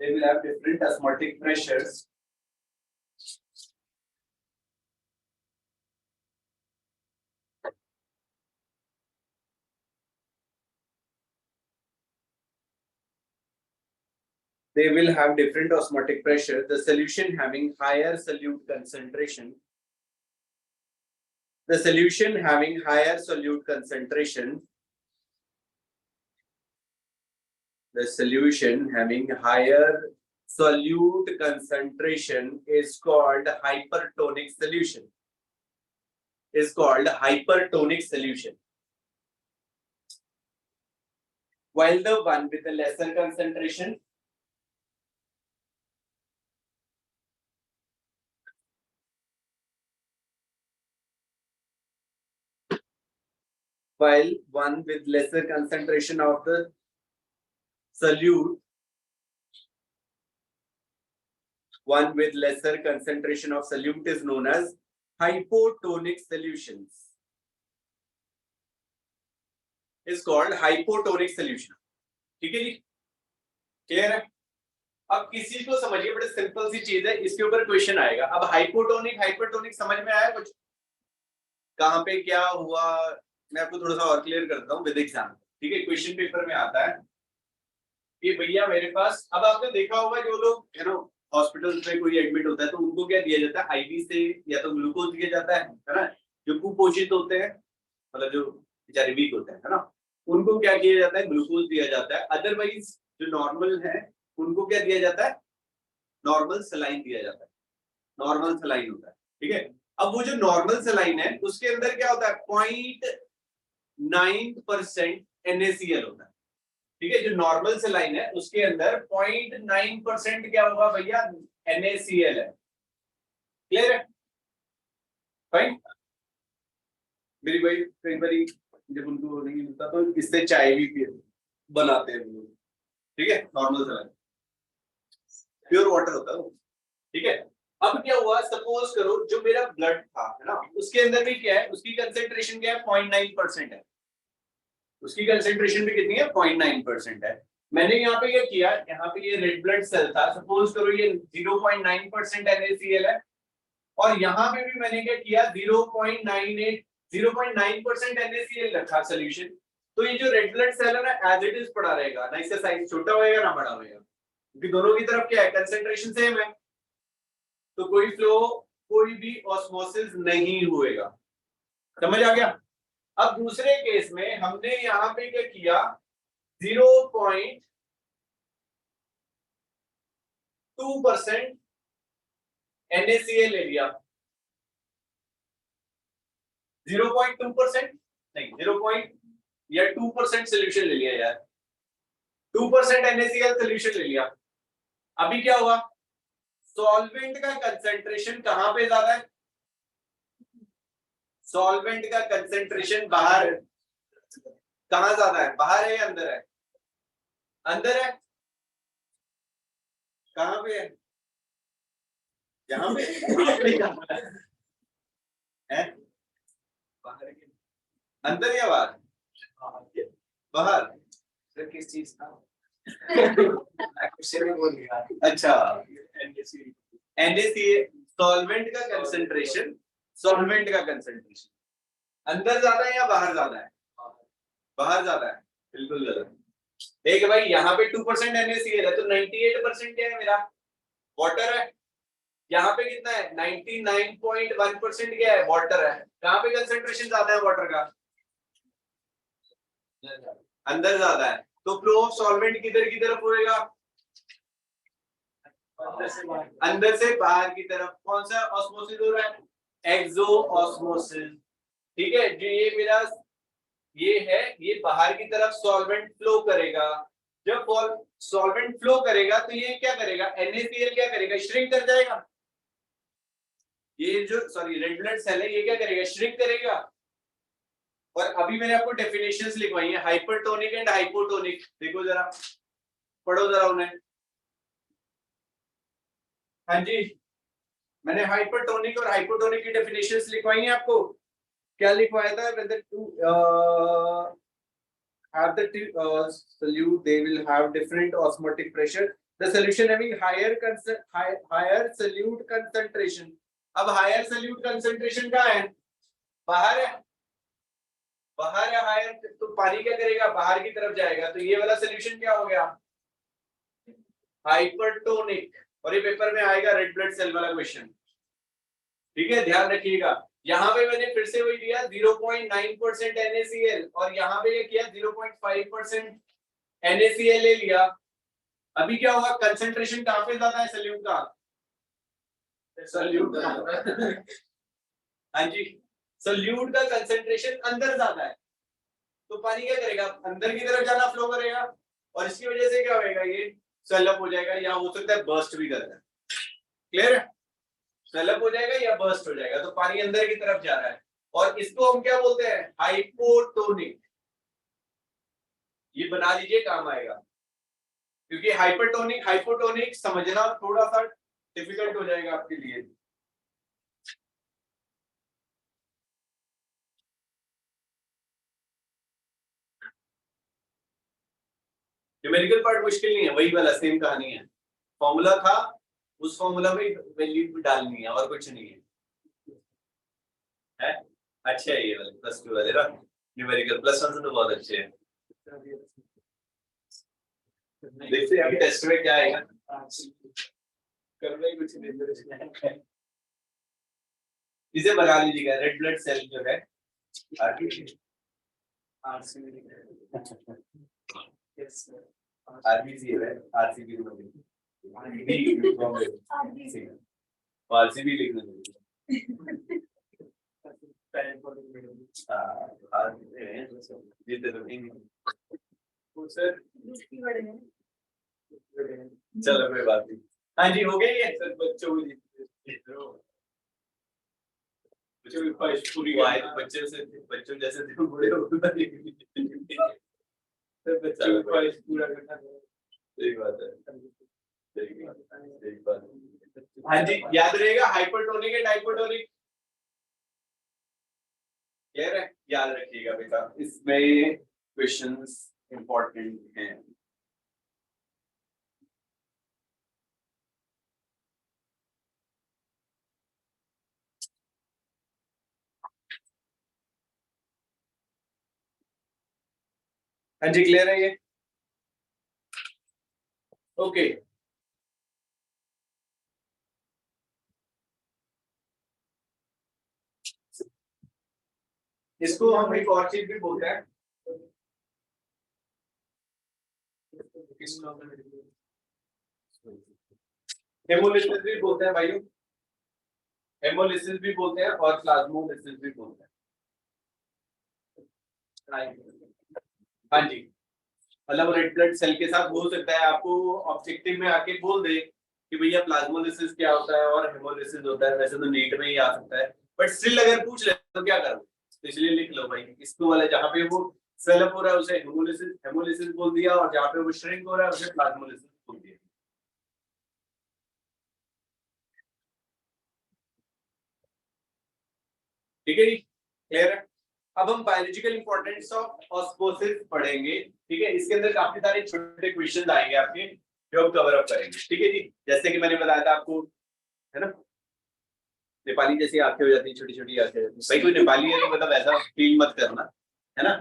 They will have different osmotic pressures. They will have different osmotic pressure. The solution having higher solute concentration. The solution having higher solute concentration. The solution having higher solute concentration is called hypertonic solution. Is called hypertonic solution. While the one with the lesser concentration while one with lesser concentration of the solute, one with lesser concentration of solute is known as hypotonic solutions. Is called hypotonic solution. ठीक है जी, clear है? अब किसी को समझिए, बड़े simple सी चीज है, इसके ऊपर क्वेश्चन आएगा. अब हाइपोटोनिक समझ में आया कुछ? कहां पे क्या हुआ मैं आपको थोड़ा सा और क्लियर करता हूँ विद एग्जाम्पल. ठीक है, क्वेश्चन पेपर में आता है कि भैया मेरे पास, अब आपने देखा होगा जो लोग हॉस्पिटल में कोई एडमिट होता है तो उनको क्या दिया जाता है, आईवी से या तो ग्लूकोज दिया जाता है ना. जो कुपोषित होते हैं, मतलब जो बेचारे वीक होते हैं, है ना, उनको क्या किया जाता है, ग्लूकोज दिया जाता है. अदरवाइज जो नॉर्मल है उनको क्या दिया जाता है, नॉर्मल सलाइन दिया जाता है. नॉर्मल सलाइन होता है. ठीक है, अब वो जो नॉर्मल सलाइन है उसके अंदर क्या होता है, 0.9% NaCl होता है. ठीक है, जो नॉर्मल सलाइन है उसके अंदर 0.9% क्या होगा भैया, NaCl है. क्लियर है? फाइन. मेरी भाई कई बार जब उनको नहीं मिलता तो इससे चाय भी बनाते हैं लोग. ठीक है, नॉर्मल सलाइन प्योर वाटर होता है. ठीक है, अब क्या हुआ, सपोज करो जो मेरा ब्लड था, है ना, उसके अंदर भी क्या है, उसकी कंसेंट्रेशन क्या है, 0.9% है. उसकी कंसेंट्रेशन भी कितनी है, 0.9% है. मैंने यहाँ पे क्या किया, यहाँ पे ये रेड ब्लड सेल था, सपोज करो ये 0.9% NaCl है, और यहाँ पे भी मैंने क्या किया, 0.9% NaCl रखा सोल्यूशन. तो ये जो रेड ब्लड सेल है ना, एज इट इज पड़ा रहेगा ना, इसका साइज छोटा होएगा ना बड़ा होएगा, क्योंकि दोनों की तरफ क्या है, कंसेंट्रेशन सेम है. तो कोई फ्लो, कोई भी ऑस्मोसिस नहीं होएगा. समझ आ गया? अब दूसरे केस में हमने यहाँ पे क्या किया, 0.2% NaCl ले लिया. 0.2% नहीं, 2% सोल्यूशन ले लिया यार. 2% NaCl सोल्यूशन ले लिया. अभी क्या हुआ, सॉल्वेंट का कंसेंट्रेशन कहां पे ज्यादा है, सॉल्वेंट का कंसेंट्रेशन बाहर, कहां ज्यादा है, बाहर है या अंदर है, अंदर है. कहां पे है, यहाँ पे है, बाहर, अंदर या बाहर, बाहर. सर किस चीज का अच्छा, NaCl सॉल्वेंट का कंसेंट्रेशन, सॉल्वेंट का कंसेंट्रेशन अंदर ज्यादा है या बाहर ज्यादा है, बाहर ज्यादा है. बिल्कुल ज्यादा. एक भाई यहाँ पे 2% NaCl है तो 98% क्या है मेरा, वाटर है. यहाँ पे कितना है, 99.1% क्या है, वाटर है. कहाँ पे कंसेंट्रेशन ज्यादा है वाटर का, अंदर ज्यादा है, तो फ्लो ऑफ सॉल्वेंट किधर की तरफ होएगा? अंदर से बाहर की तरफ। कौन सा ऑस्मोसिस हो रहा है? एक्सो ऑस्मोसिस। ठीक है, जो ये मेरा ये है, ये बाहर की तरफ सॉल्वेंट फ्लो करेगा। जब सॉल्वेंट फ्लो करेगा तो ये क्या करेगा? NaCl क्या करेगा? श्रिंक कर जाएगा। ये जो रेड ब्लड सेल है, ये क्या करेगा? श्रिंक करेगा। और अभी मैंने आपको डेफिनेशंस लिखवाई है, हाइपरटोनिक एंड हाइपोटोनिक। देखो जरा, पढ़ो जरा उन्हें। हाँ जी, मैंने हाइपरटोनिक और हाइपोटोनिक की डेफिनेशंस लिखवाई हैं आपको। क्या लिखवाया था? when the two have the two solute, they will have different osmotic pressure. The solution having higher solute concentration. अब higher solute concentration कहाँ है? बाहर है, बाहर है हायर, तो पानी क्या करेगा? बाहर की तरफ जाएगा। तो ये वाला सोल्यूशन क्या हो गया? हाइपरटोनिक। और ये पेपर में आएगा रेड ब्लड सेल वाला क्वेश्चन। ठीक है, ध्यान रखिएगा। यहाँ पे मैंने फिर से वही दिया 0.9% NaCl, और यहाँ पे क्या किया? 0.5% NaCl ले लिया। अभी क्या होगा? कंसंट्रेशन कहाँ पे ज्यादा है सल्यूट का? सल्यूट हाँ जी, सल्यूट का कंसंट्रेशन अंदर ज्यादा है, तो पानी क्या करेगा? अंदर की तरफ जाना फ्लो करेगा, और इसकी वजह से क्या होएगा? ये स्वेल अप हो जाएगा, या हो सकता है बर्स्ट भी कर जाए। क्लियर है? स्वेल अप हो जाएगा या बर्स्ट हो जाएगा, तो पानी अंदर की तरफ जा रहा है, और इसको हम क्या बोलते हैं? हाइपोटोनिक। ये बना लीजिए, काम आएगा। क्योंकि हाइपरटोनिक हाइपोटोनिक समझना थोड़ा सा डिफिकल्ट हो जाएगा आपके लिए। न्यूमेरिकल पार्ट मुश्किल नहीं है, वही वाला सेम कहानी है। फॉर्मूला था, उस फॉर्मूला में वैल्यू डालनी है, और कुछ नहीं है। अच्छा है ये वाले +2 वाले ना, न्यूमेरिकल +1 से तो बहुत अच्छे हैं। देखते हैं अभी टेस्ट में क्या आएगा। करना ही कुछ नहीं। इसे बना लीजिएगा, रेड ब्लड सेल जो है आरबीसी है, आरसीबी आरसीबी लिखना चलो कोई बात नहीं। हाँ जी, हो गई है सर। बच्चों की ख्वाहिश पूरी हुई। बच्चों जैसे बूढ़े हो सर, बच्चों की ख्वाहिश पूरा करना। सही बात है, सही बात। हाँ जी, याद रहेगा हाइपरटोनिक एंड हाइपोटोनिक। क्लियर है? याद रखिएगा बेटा, इसमें क्वेश्चंस इंपॉर्टेंट हैं। हाँ जी, क्लियर है ये? ओके। इसको हम एक और चीज भी बोलते हैं, हेमोलिसिस भी बोलते हैं भाइयों, हेमोलिसिस भी बोलते हैं और प्लाज्मोलिसिस भी बोलते हैं। हाँ जी, मतलब रेड ब्लड सेल के साथ हो सकता है आपको ऑब्जेक्टिव में आके बोल दे कि भैया प्लाज्मोलिसिस क्या होता है और हेमोलिसिस होता है। वैसे तो नीट में ही आ सकता है, बट स्टिल अगर पूछ ले तो क्या करो, तो इसलिए लिख लो भाई। इसको वाले जहाँ पे वो स्वेल अप हो रहा है उसे हेमोलिसिस बोल दिया, और जहाँ पे वो श्रिंक हो रहा है उसे प्लाज्मोलिसिस बोल दिया। ठीक है जी, क्लियर है? अब हम बायोलॉजिकल इंपॉर्टेंस ऑफ ऑस्मोसिस पढ़ेंगे। ठीक है, इसके अंदर काफी सारे छोटे क्वेश्चन आएंगे आपके, जो हम कवर अप करेंगे। ठीक है जी, जैसे कि मैंने बताया था आपको, है ना, नेपाली जैसी आंखें हो जाती है, छोटी छोटी आंखें। भाई कोई नेपाली है तो मतलब ऐसा फील मत करना, है ना।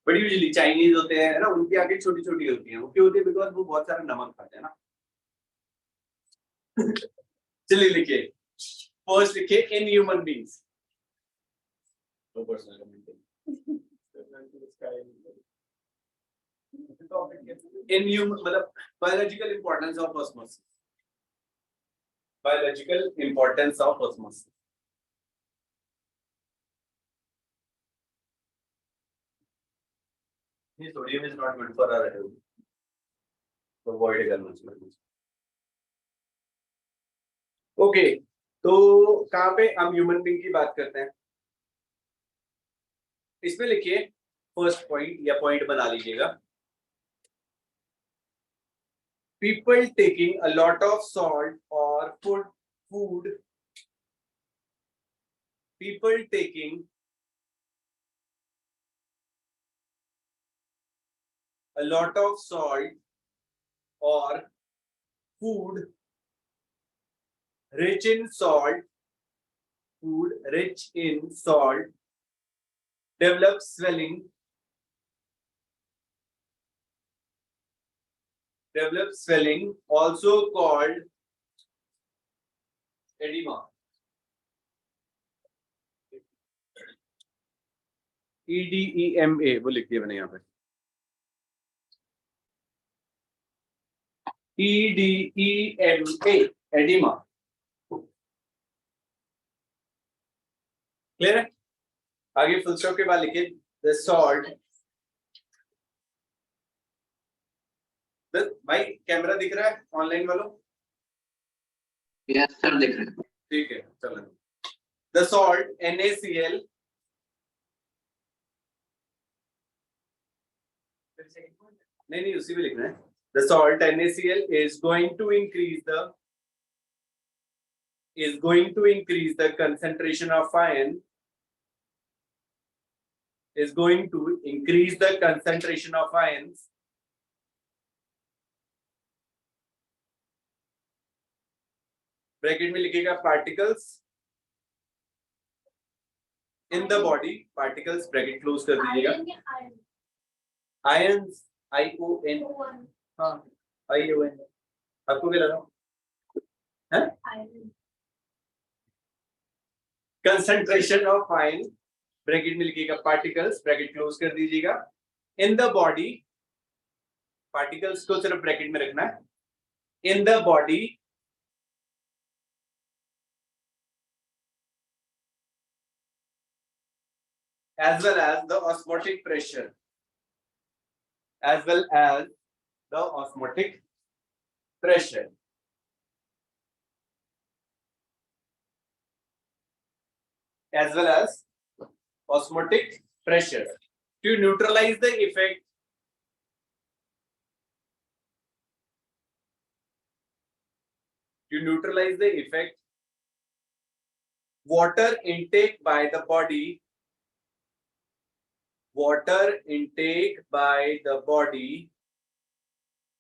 बट यूजुअली चाइनीज होते हैं, है ना, उनकी आंखें छोटी छोटी होती हैं। वो क्यों होती है? बिकॉज वो बहुत सारा नमक खाते हैं ना। चलिए लिखिए, फर्स्ट लिखिए in human beings. in human मतलब biological importance of osmosis. Biological importance of osmosis. This sodium is not good for our health. तो avoid करना चाहिए. ओके, तो कहाँ पे हम ह्यूमन बीइंग की बात करते हैं? इसमें लिखिए फर्स्ट पॉइंट या पॉइंट बना लीजिएगा. People taking a lot of salt or food. People taking a lot of salt or food rich in salt, food rich in salt, develop swelling, also called edema. EDEMA वो लिख दिया मैंने यहाँ पे. EDEMA, edema. Clear है? आगे full stop के बाद लिखिए the salt. भाई कैमरा दिख रहा है ऑनलाइन वालों? यस सर दिख रहा है. ठीक है, चलो. The salt NaCl नहीं उसी में लिखना है. The salt NaCl is going to increase the concentration of iron. Is going to increase the concentration of ions bracket में लिखिएगा particles in the body. Particles bracket close कर दीजिएगा. Ions ION. हाँ ION. आपको क्या लगा? हैं? Concentration of ion ब्रैकेट में लिखिएगा particles ब्रैकेट क्लोज कर दीजिएगा. In the body, particles को सिर्फ ब्रैकेट में रखना है. In the body as well as the osmotic pressure. As well as the osmotic pressure. As well as osmotic pressure to neutralize the effect. To neutralize the effect, water intake by the body. Water intake by the body.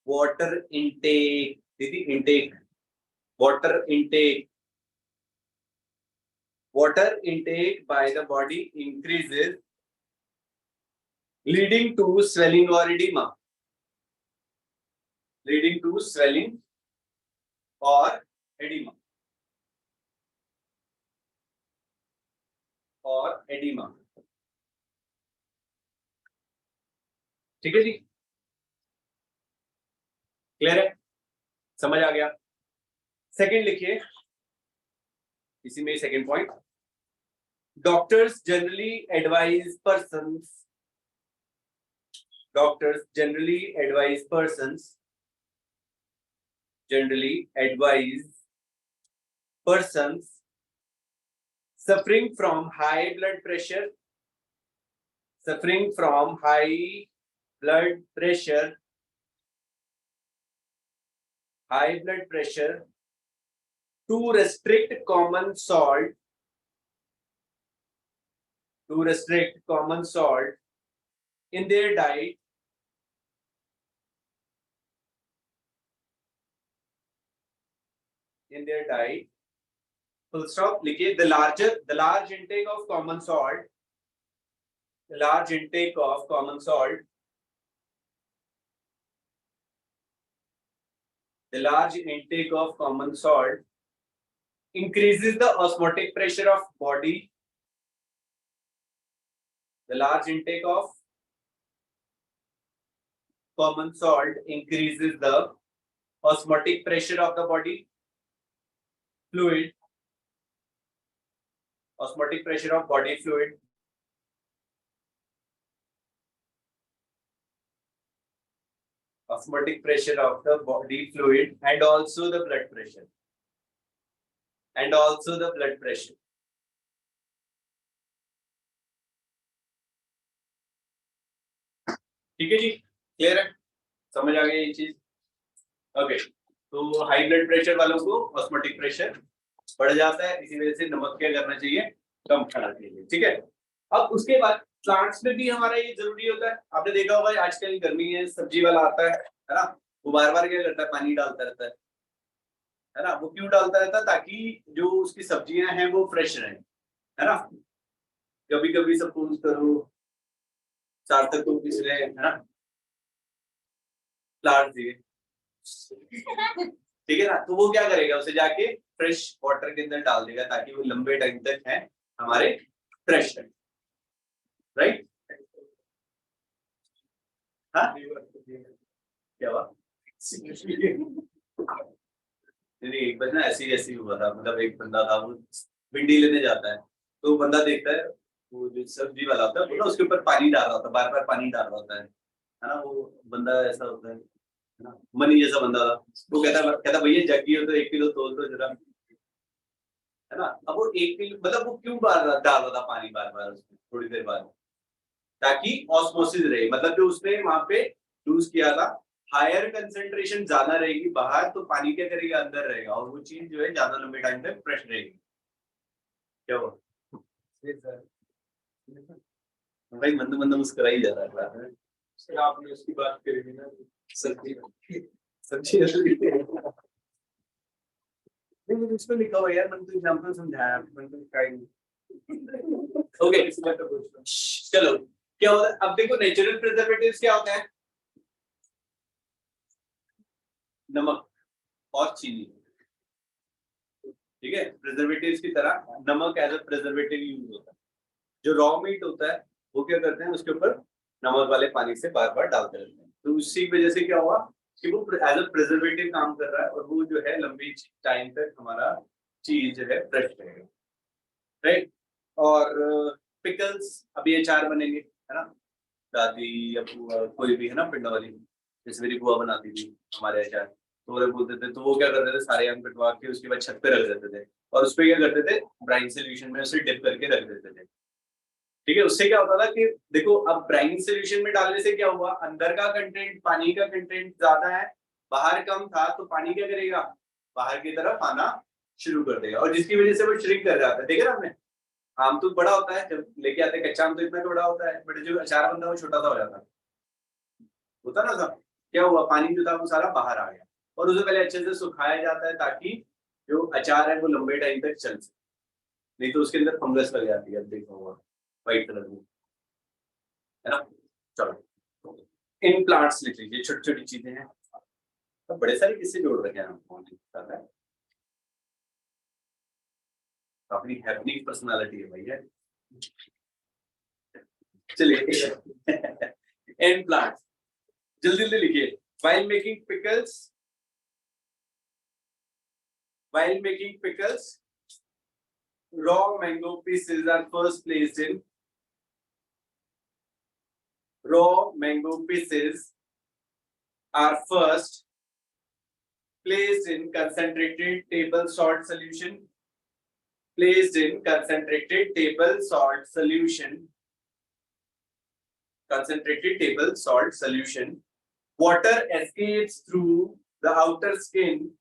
Water intake. Didi intake. Water intake. Water intake by the body increases, leading to swelling or edema. Leading to swelling or edema. Or edema. ठीक है जी? Clear है? समझ आ गया? Second लिखिए, इसी में second point. Doctors generally advise persons suffering from high blood pressure to restrict common salt in their diet. Full stop. लिखिए the large intake of common salt. The large intake of common salt increases the osmotic pressure of body. The large intake of common salt increases the osmotic pressure of the body fluid. Osmotic pressure of body fluid. Osmotic pressure of the body fluid and also the blood pressure. And also the blood pressure. ठीक है जी, clear है, समझ आ गया ये चीज। Okay, तो high blood pressure वालों को ऑस्मोटिक प्रेशर बढ़ जाता है, इसी वजह से नमक क्या करना चाहिए, कम खाना चाहिए। ठीक है, अब उसके बाद प्लांट्स में भी हमारा ये जरूरी होता है। आपने देखा होगा आजकल गर्मी है, सब्जी वाला आता है ना, वो बार बार क्या करता है, पानी डालता रहता है ना। वो क्यों डालता रहता है, ताकि जो उसकी सब्जियां हैं वो फ्रेश रहें, है ना। कभी कभी सपोज करो सार्थक को किसी ने, है ना, प्लांट दिए, ठीक है ना, तो वो क्या करेगा, उसे जाके फ्रेश वाटर के अंदर डाल देगा ताकि वो लंबे टाइम तक है हमारे फ्रेश रहे, राइट। हाँ क्या हुआ, नहीं एक बार ना ऐसी हुआ था, मतलब एक बंदा था, वो भिंडी लेने जाता है, तो बंदा देखता है वो जो सब्जी वाला होता है वो ना उसके ऊपर पानी डाल रहा होता है, बार बार पानी डाल रहा होता है ना। वो बंदा ऐसा होता है ना, मनी जैसा बंदा था। वो कहता भैया जग्गी हो तो 1 किलो तोल दो जरा, है ना। अब वो 1 किलो, मतलब वो क्यों डाल रहा था पानी बार बार उसमें थोड़ी देर बाद, ताकि ऑस्मोसिस रहे, मतलब जो उसने वहां पे यूज किया था, हायर कंसेंट्रेशन ज्यादा रहेगी बाहर, तो पानी क्या करेगा, अंदर रहेगा, और वो चीज जो है ज्यादा लंबे टाइम तक फ्रेश रहेगी। क्या हुआ भाई, मंद मंद मुस्कुरा ही जा रहा है। आपने उसकी बात करी ना, सब्जी नहीं, उसमें लिखा हुआ यार, मैंने तो एग्जांपल समझाया, मैंने तो ओके चलो, क्या होता है अब देखो, नेचुरल प्रिजर्वेटिव्स क्या होते हैं, नमक और चीनी, ठीक है। प्रिजर्वेटिव्स की तरह नमक एज अ प्रिजर्वेटिव यूज होता है। जो रॉ मीट होता है वो क्या करते हैं, उसके ऊपर नमक वाले पानी से बार बार डालते रहते हैं, तो उसी वजह से क्या हुआ कि वो एज अ प्रिजर्वेटिव काम कर रहा है, और वो जो है लंबी टाइम तक हमारा चीज जो है फ्रेश रहेगा, राइट। और पिकल्स, अभी अचार बनेंगे, है ना, दादी या बुआ कोई भी है ना पिंड वाली, जैसे मेरी बुआ बनाती थी हमारे अचार, तो वो बोलते थे, तो वो क्या करते थे, सारे आम कटवा के उसके बाद छत पे रख देते थे, और उस पर क्या करते थे, ब्राइन सोल्यूशन में उसे डिप करके रख देते थे। ठीक है, उससे क्या होता था कि देखो, अब ब्राइन सोल्यूशन में डालने से क्या हुआ, अंदर का कंटेंट, पानी का कंटेंट ज्यादा है, बाहर कम था, तो पानी क्या करेगा, बाहर की तरफ आना शुरू कर देगा, और जिसकी वजह से वो श्रिंक कर जाता है। देखा ना आपने, आम तो बड़ा होता है, जब लेके आते कच्चा आम तो इतना बड़ा होता है, बट जो अचार बनता है वो छोटा सा हो जाता है, होता ना सब। क्या हुआ, पानी जो था वो सारा बाहर आ गया, और उसे पहले अच्छे से सुखाया जाता है ताकि जो अचार है वो लंबे टाइम तक चल सके, नहीं तो उसके अंदर फंगस लग जाती है, देखा होगा व्हाइट कलर में, है ना। चलो, इन प्लांट्स लिख लीजिए, छोटी छोटी चीजें हैं, तो बड़े सारे किससे जोड़ रखे हैं हमको, पता है, अपनी हैपनिंग पर्सनालिटी है भैया। चलिए इन प्लांट्स जल्दी जल्दी लिखिए। while making pickles, raw mango pieces are first placed in concentrated table salt solution. Concentrated table salt solution. Water escapes through the outer skin.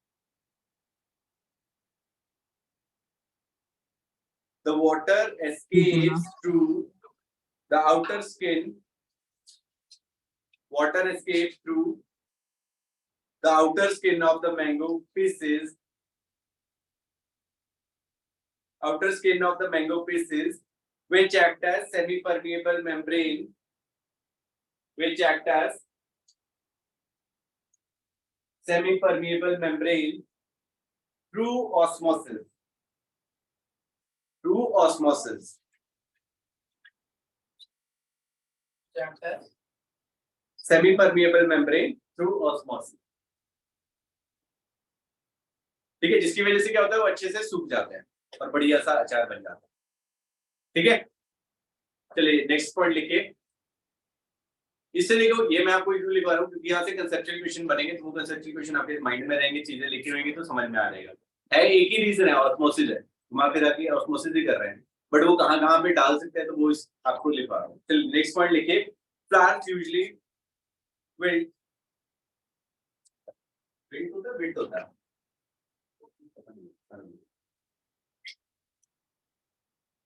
The water escapes through the outer skin. Water escapes through the outer skin of the mango pieces. Outer skin of the mango pieces, which act as semi-permeable membrane. Through osmosis. Semi permeable membrane through osmosis. ठीक है, जिसकी वजह से क्या होता है वो अच्छे से सूख जाते हैं और बढ़िया सा अचार बन जाता है। ठीक है, चलिए नेक्स्ट पॉइंट लिखिए। इससे देखो ये मैं आपको इसलिए लिखवा रहा हूँ क्योंकि यहाँ से कंसेप्चुअल क्वेश्चन बनेंगे, तो वो कंसेप्चुअल क्वेश्चन आपके माइंड में रहेंगे, चीजें लिखी होंगी तो समझ में आ जाएगा। है एक ही रीजन है, ऑस्मोसिस है, वहां पे जाके ऑस्मोसिस ही कर रहे हैं, बट वो कहाँ पे डाल सकते हैं तो वो आपको लिखवा रहा हूँ। चलिए नेक्स्ट पॉइंट लिखिए। प्लांट्स यूजुअली विल्ट होता है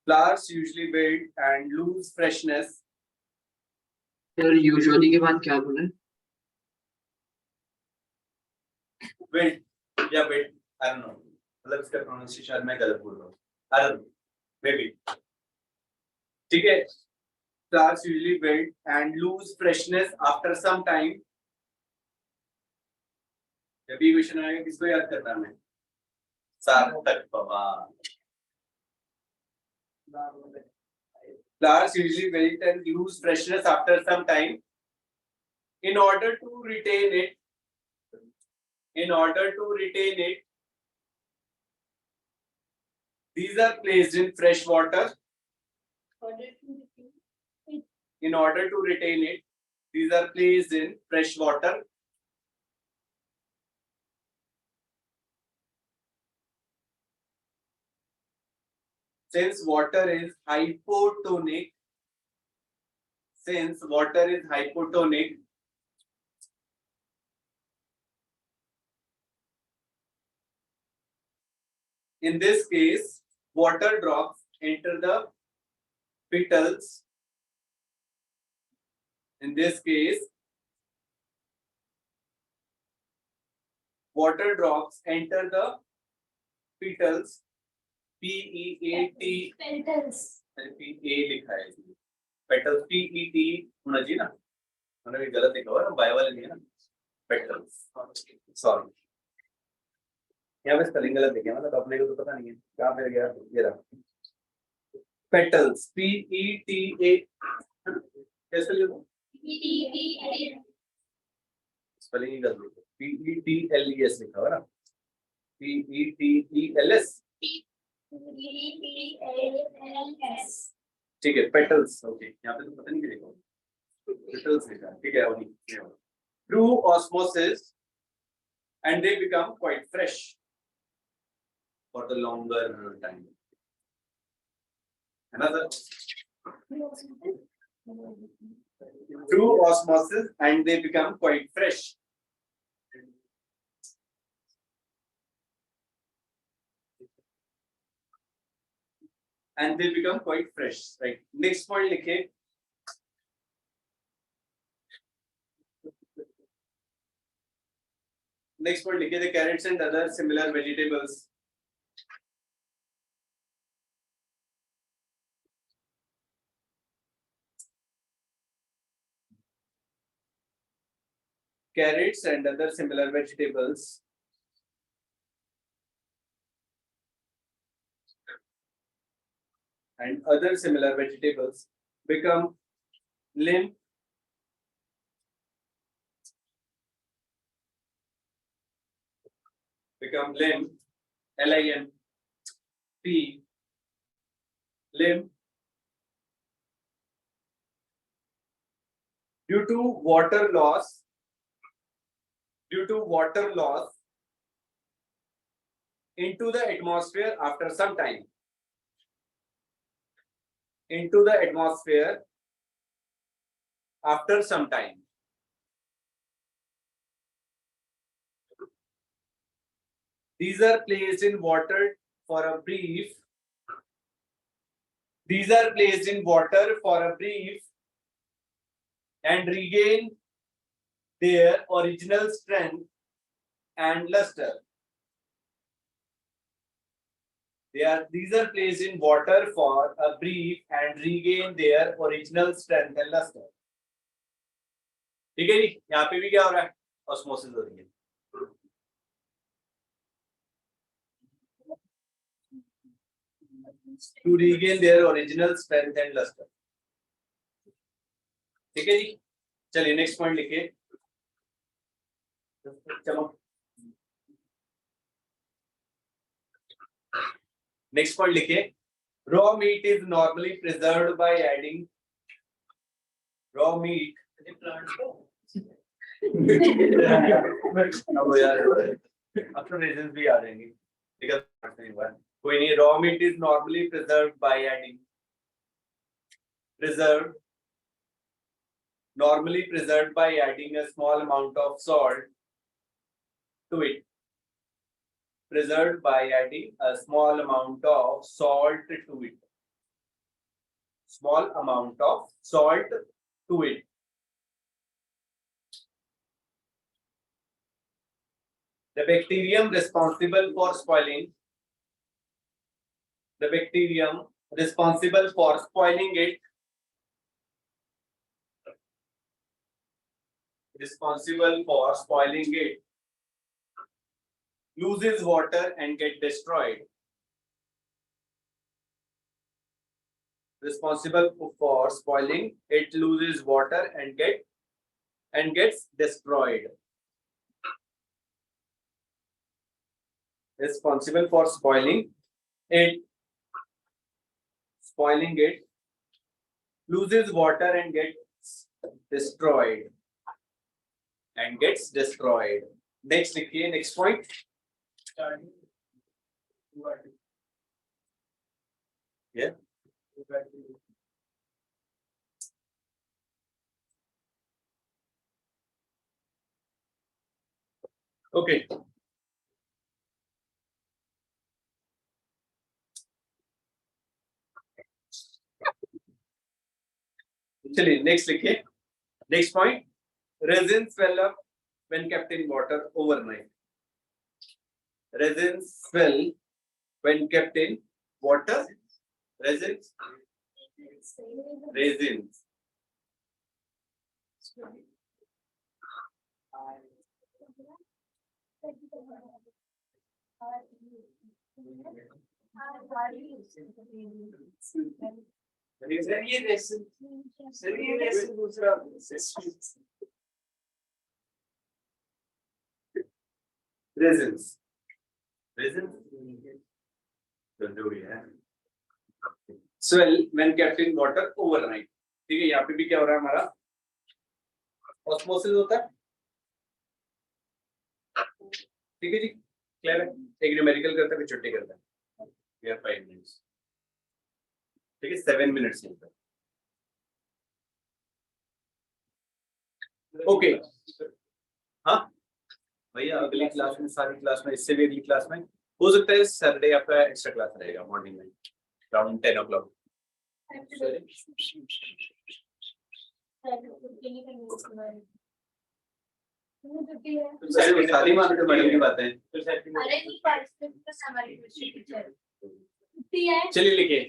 flowers usually wilt and lose freshness. Sir usually के बाद क्या बोले? Wilt या wilt, I don't know. मतलब इसका प्रोनाउंसिएशन शायद मैं गलत बोल रहा हूँ, I don't know, maybe. ठीक है, flowers usually wilt and lose freshness after some time. जब ये क्वेश्चन आएगा किसको याद करना है? सार्थक बाबा। Flowers usually wilt and lose freshness after some time. In order to retain it, these are placed in fresh water. In order to retain it, these are placed in fresh water. Since water is hypotonic, in this case, water drops enter the petals. In this case, water drops enter the petals. PEAT Petals. PA लिखा है इसमें, petals PET होना चाहिए ना, मैंने भी गलत लिखा हुआ है, बाय वाले नहीं है ना, petals, सॉरी यहाँ पे स्पेलिंग गलत लिखा है, मतलब अपने को तो पता नहीं है कहाँ पे गया, ये रहा petals PETA, कैसे लिखो स्पेलिंग ही गलत लिखो, PETLES लिखा हुआ ना, PETELS, ठीक है, पेटल्स, ओके, यहाँ पे तो पता नहीं क्या लिखा, पेटल्स लिखा है, ठीक है, और नहीं through osmosis and they become quite fresh for the longer time. Another through osmosis and they become quite fresh. And they become quite fresh. Right. Next point लिखे. Next point लिखे the carrots and other similar vegetables. Carrots and other similar vegetables become limp LIMP limp due to water loss into the atmosphere after some time. These are placed in water for a brief and regain their original strength and luster. These are placed in water for a brief and regain their original strength and luster. ठीक है जी, यहाँ पे भी क्या हो रहा है, osmosis हो रही है. To regain their original strength and luster. ठीक है जी, चलिए नेक्स्ट पॉइंट लिखिए, चलो नेक्स्ट पॉइंट लिखिए, raw meat is normally preserved by adding raw meat अब यार अब तो रीजंस भी आ जाएंगे, ठीक है कोई नहीं, raw meat is normally preserved by adding normally preserved by adding a small amount of salt to it. Preserved by adding a small amount of salt to it. Small amount of salt to it. The bacterium responsible for spoiling. The bacterium responsible for spoiling it. Responsible for spoiling it loses water and get destroyed. Responsible for spoiling it loses water and gets destroyed. Responsible for spoiling it loses water and gets destroyed. Next लिखिए, next point. Yeah. Okay. चलिए next लिखिए, next point. Resins swell up when kept in water overnight. Resins swell when kept in water. Resins. Resins. Swell when kept in water overnight. ठीक है, यहाँ पे भी क्या हो रहा है हमारा ऑस्मोसिस होता है, ठीक है जी, क्लियर है, एक न्यूमेरिकल करता है फिर छुट्टी करता है, we have 5 minutes, ठीक है 7 minutes होता है, ओके हाँ भैया अगली क्लास में, सारी क्लास में, इससे भी अगली क्लास में हो सकता है सैटरडे आपका एक्स्ट्रा क्लास रहेगा मॉर्निंग में अराउंड 10 o'clock. सारी मानते मैडम की बातें हैं. चलिए लिखिए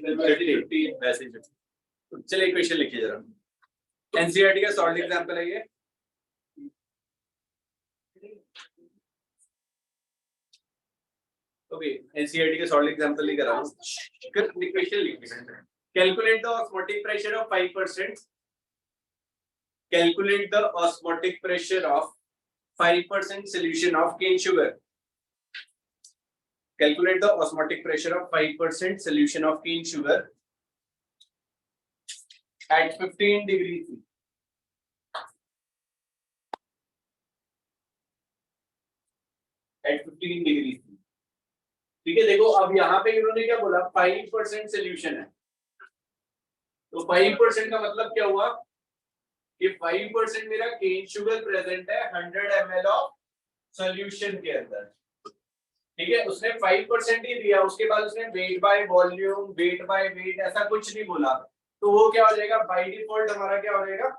वैसे ही. चलिए क्वेश्चन लिखिए जरा. एनसीईआरटी का सॉल्ट एग्जांपल है ये. ओके एनसीईआरटी का सॉल्ट एग्जांपल लेकर आ रहा हूं. क्वेश्चन लिखिए. Calculate the osmotic pressure of 5%. Calculate the osmotic pressure of 5% solution of cane sugar. Calculate the osmotic pressure of 5% solution of cane sugar at 15 degrees C. At 15 degrees C. ठीक है, देखो अब यहाँ पे इन्होंने क्या बोला, 5% सोल्यूशन है, तो 5% का मतलब क्या हुआ कि 5% मेरा केन शुगर प्रेजेंट है 100 ml ऑफ सॉल्यूशन के अंदर. ठीक है, उसने 5% ही दिया, उसके बाद उसने weight by volume, weight by weight ऐसा कुछ नहीं बोला, तो वो क्या हो जाएगा बाय डिफॉल्ट हमारा क्या हो जाएगा.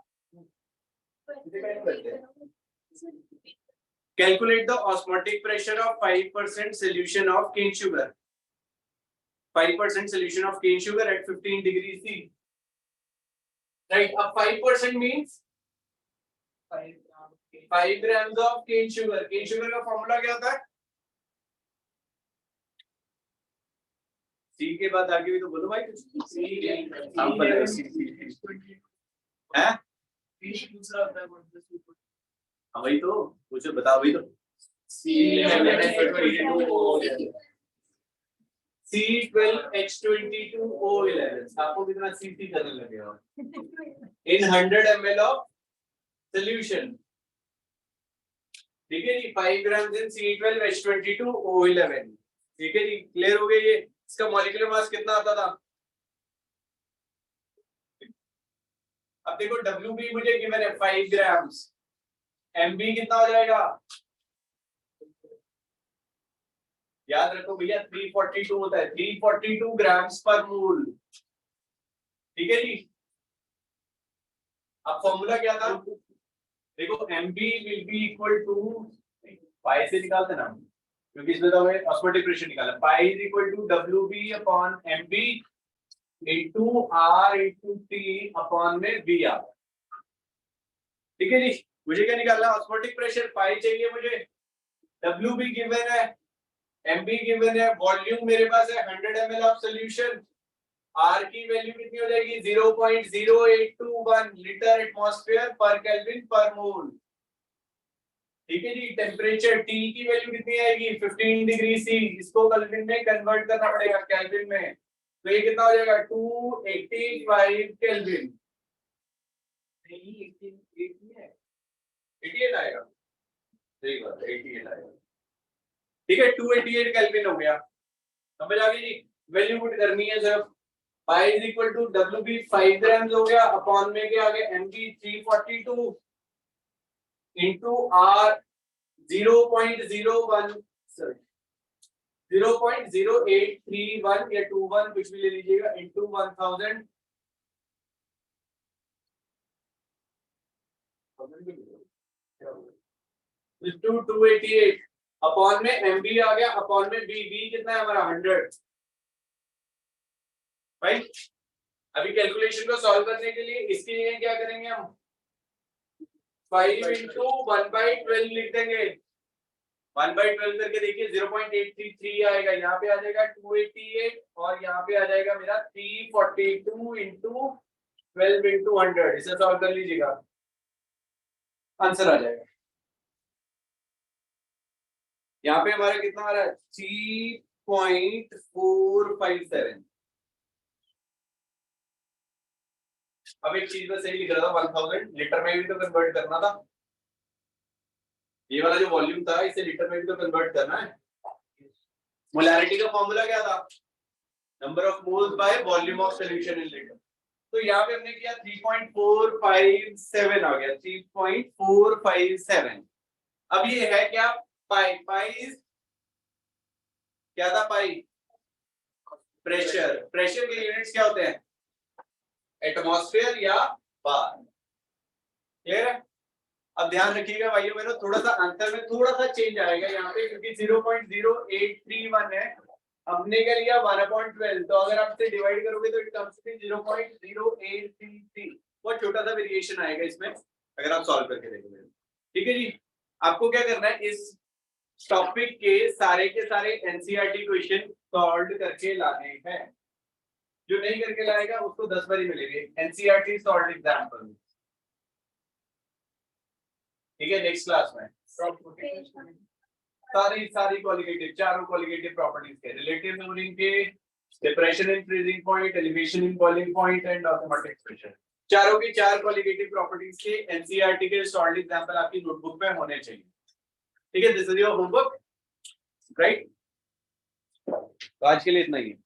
Calculate the osmotic pressure of 5% solution of cane sugar. 5% solution of cane sugar at 15 degree C. Right, अब 5% means 5 grams of cane sugar. Cane sugar का फॉर्मूला क्या होता है? C के बाद आगे भी तो बोलो भाई. C हैं? दूसरा होता है हाँ वही तो कुछ बताओ वही तो C12H22O11 आपको कितना CC करने लगेगा in 100 ml of solution ठीक है जी 5 grams in C12H22O11 ठीक है जी क्लियर हो गया ये इसका मॉलिक्यूलर मास कितना आता था अब देखो WB मुझे गिवन है 5 grams MB कितना हो जाएगा याद रखो भैया 342 होता है 342 ग्राम्स पर मोल ठीक है जी अब फॉर्मूला क्या था देखो MB will be equal to pi से निकालते ना क्योंकि इसमें तो हमें ऑस्मोटिक प्रेशर निकालना pi is equal to WB upon MB into R into T upon में VR ठीक है जी मुझे क्या निकालना ऑस्मोटिक प्रेशर पाई चाहिए मुझे WB गिवन है MB गिवन है वॉल्यूम मेरे पास है 100 ml ऑफ सॉल्यूशन R की वैल्यू कितनी हो जाएगी 0.0821 लीटर एटमॉस्फेयर पर केल्विन पर मोल ठीक है जी टेम्परेचर T की वैल्यू कितनी आएगी 15 डिग्री C इसको केल्विन में कन्वर्ट करना पड़ेगा केल्विन में तो ये कितना हो जाएगा 285 केल्विन नहीं 88 आएगा सही बात है 88 आएगा ठीक है 288 केल्विन हो गया समझ आ गई जी वैल्यू पुट करनी है सिर्फ pi is equal to WB 5 grams हो गया अपॉन में क्या आ गया MB 342 इनटू R 0.01 सॉरी 0.0831 या 21 कुछ भी ले लीजिएगा इनटू 1000 इनटू 288 अपॉन में MB आ गया अपॉन में B कितना है हमारा 100 भाई अभी कैलकुलेशन को सॉल्व करने के लिए इसके लिए क्या करेंगे हम 5 इंटू 1/12 लिख देंगे 1/12 करके देखिए 0.833 आएगा यहाँ पे आ जाएगा 288 और यहाँ पे आ जाएगा मेरा 342 इंटू 12 इंटू 100 इसे सॉल्व कर लीजिएगा आंसर आ जाएगा यहाँ पे हमारा कितना आ रहा है 3.457 अब एक चीज में सही लिख रहा था 1000 लीटर में भी तो कन्वर्ट करना था ये वाला जो वॉल्यूम था इसे लीटर में भी तो कन्वर्ट करना है मोलैरिटी का फॉर्मूला क्या था number of moles by volume of solution in litre तो यहाँ पे हमने किया 3.457 आ गया 3.457 अब ये है क्या पाई क्या था पाई प्रेशर के यूनिट्स क्या होते हैं एटमॉस्फेयर या बार क्लियर है अब ध्यान रखिएगा भाइयों बहनों थोड़ा सा आंसर में थोड़ा सा चेंज आएगा यहाँ पे क्योंकि 0.0831 है हमने क्या लिया 1/12 तो अगर आप इसे डिवाइड करोगे तो इट कम्स टू 0.0833 बहुत छोटा सा वेरिएशन आएगा इसमें अगर आप सॉल्व करके देखोगे ठीक है जी आपको क्या करना है इस टॉपिक के सारे एनसीईआरटी क्वेश्चन सॉल्व करके लाने हैं जो नहीं करके लाएगा उसको 10 बार ही मिलेंगे एनसीईआरटी सॉल्व एग्जांपल ठीक है नेक्स्ट क्लास में सारी क्वालिटेटिव चारों क्वालिटेटिव प्रॉपर्टीज के रिलेटिव नंबरिंग के depression in freezing point elevation in boiling point and automatic pressure चारों की चार क्वालिटेटिव प्रॉपर्टीज के एनसीईआरटी के सॉल्व एग्जांपल आपकी नोटबुक में होने चाहिए ठीक है this is your homework right तो आज के लिए इतना ही है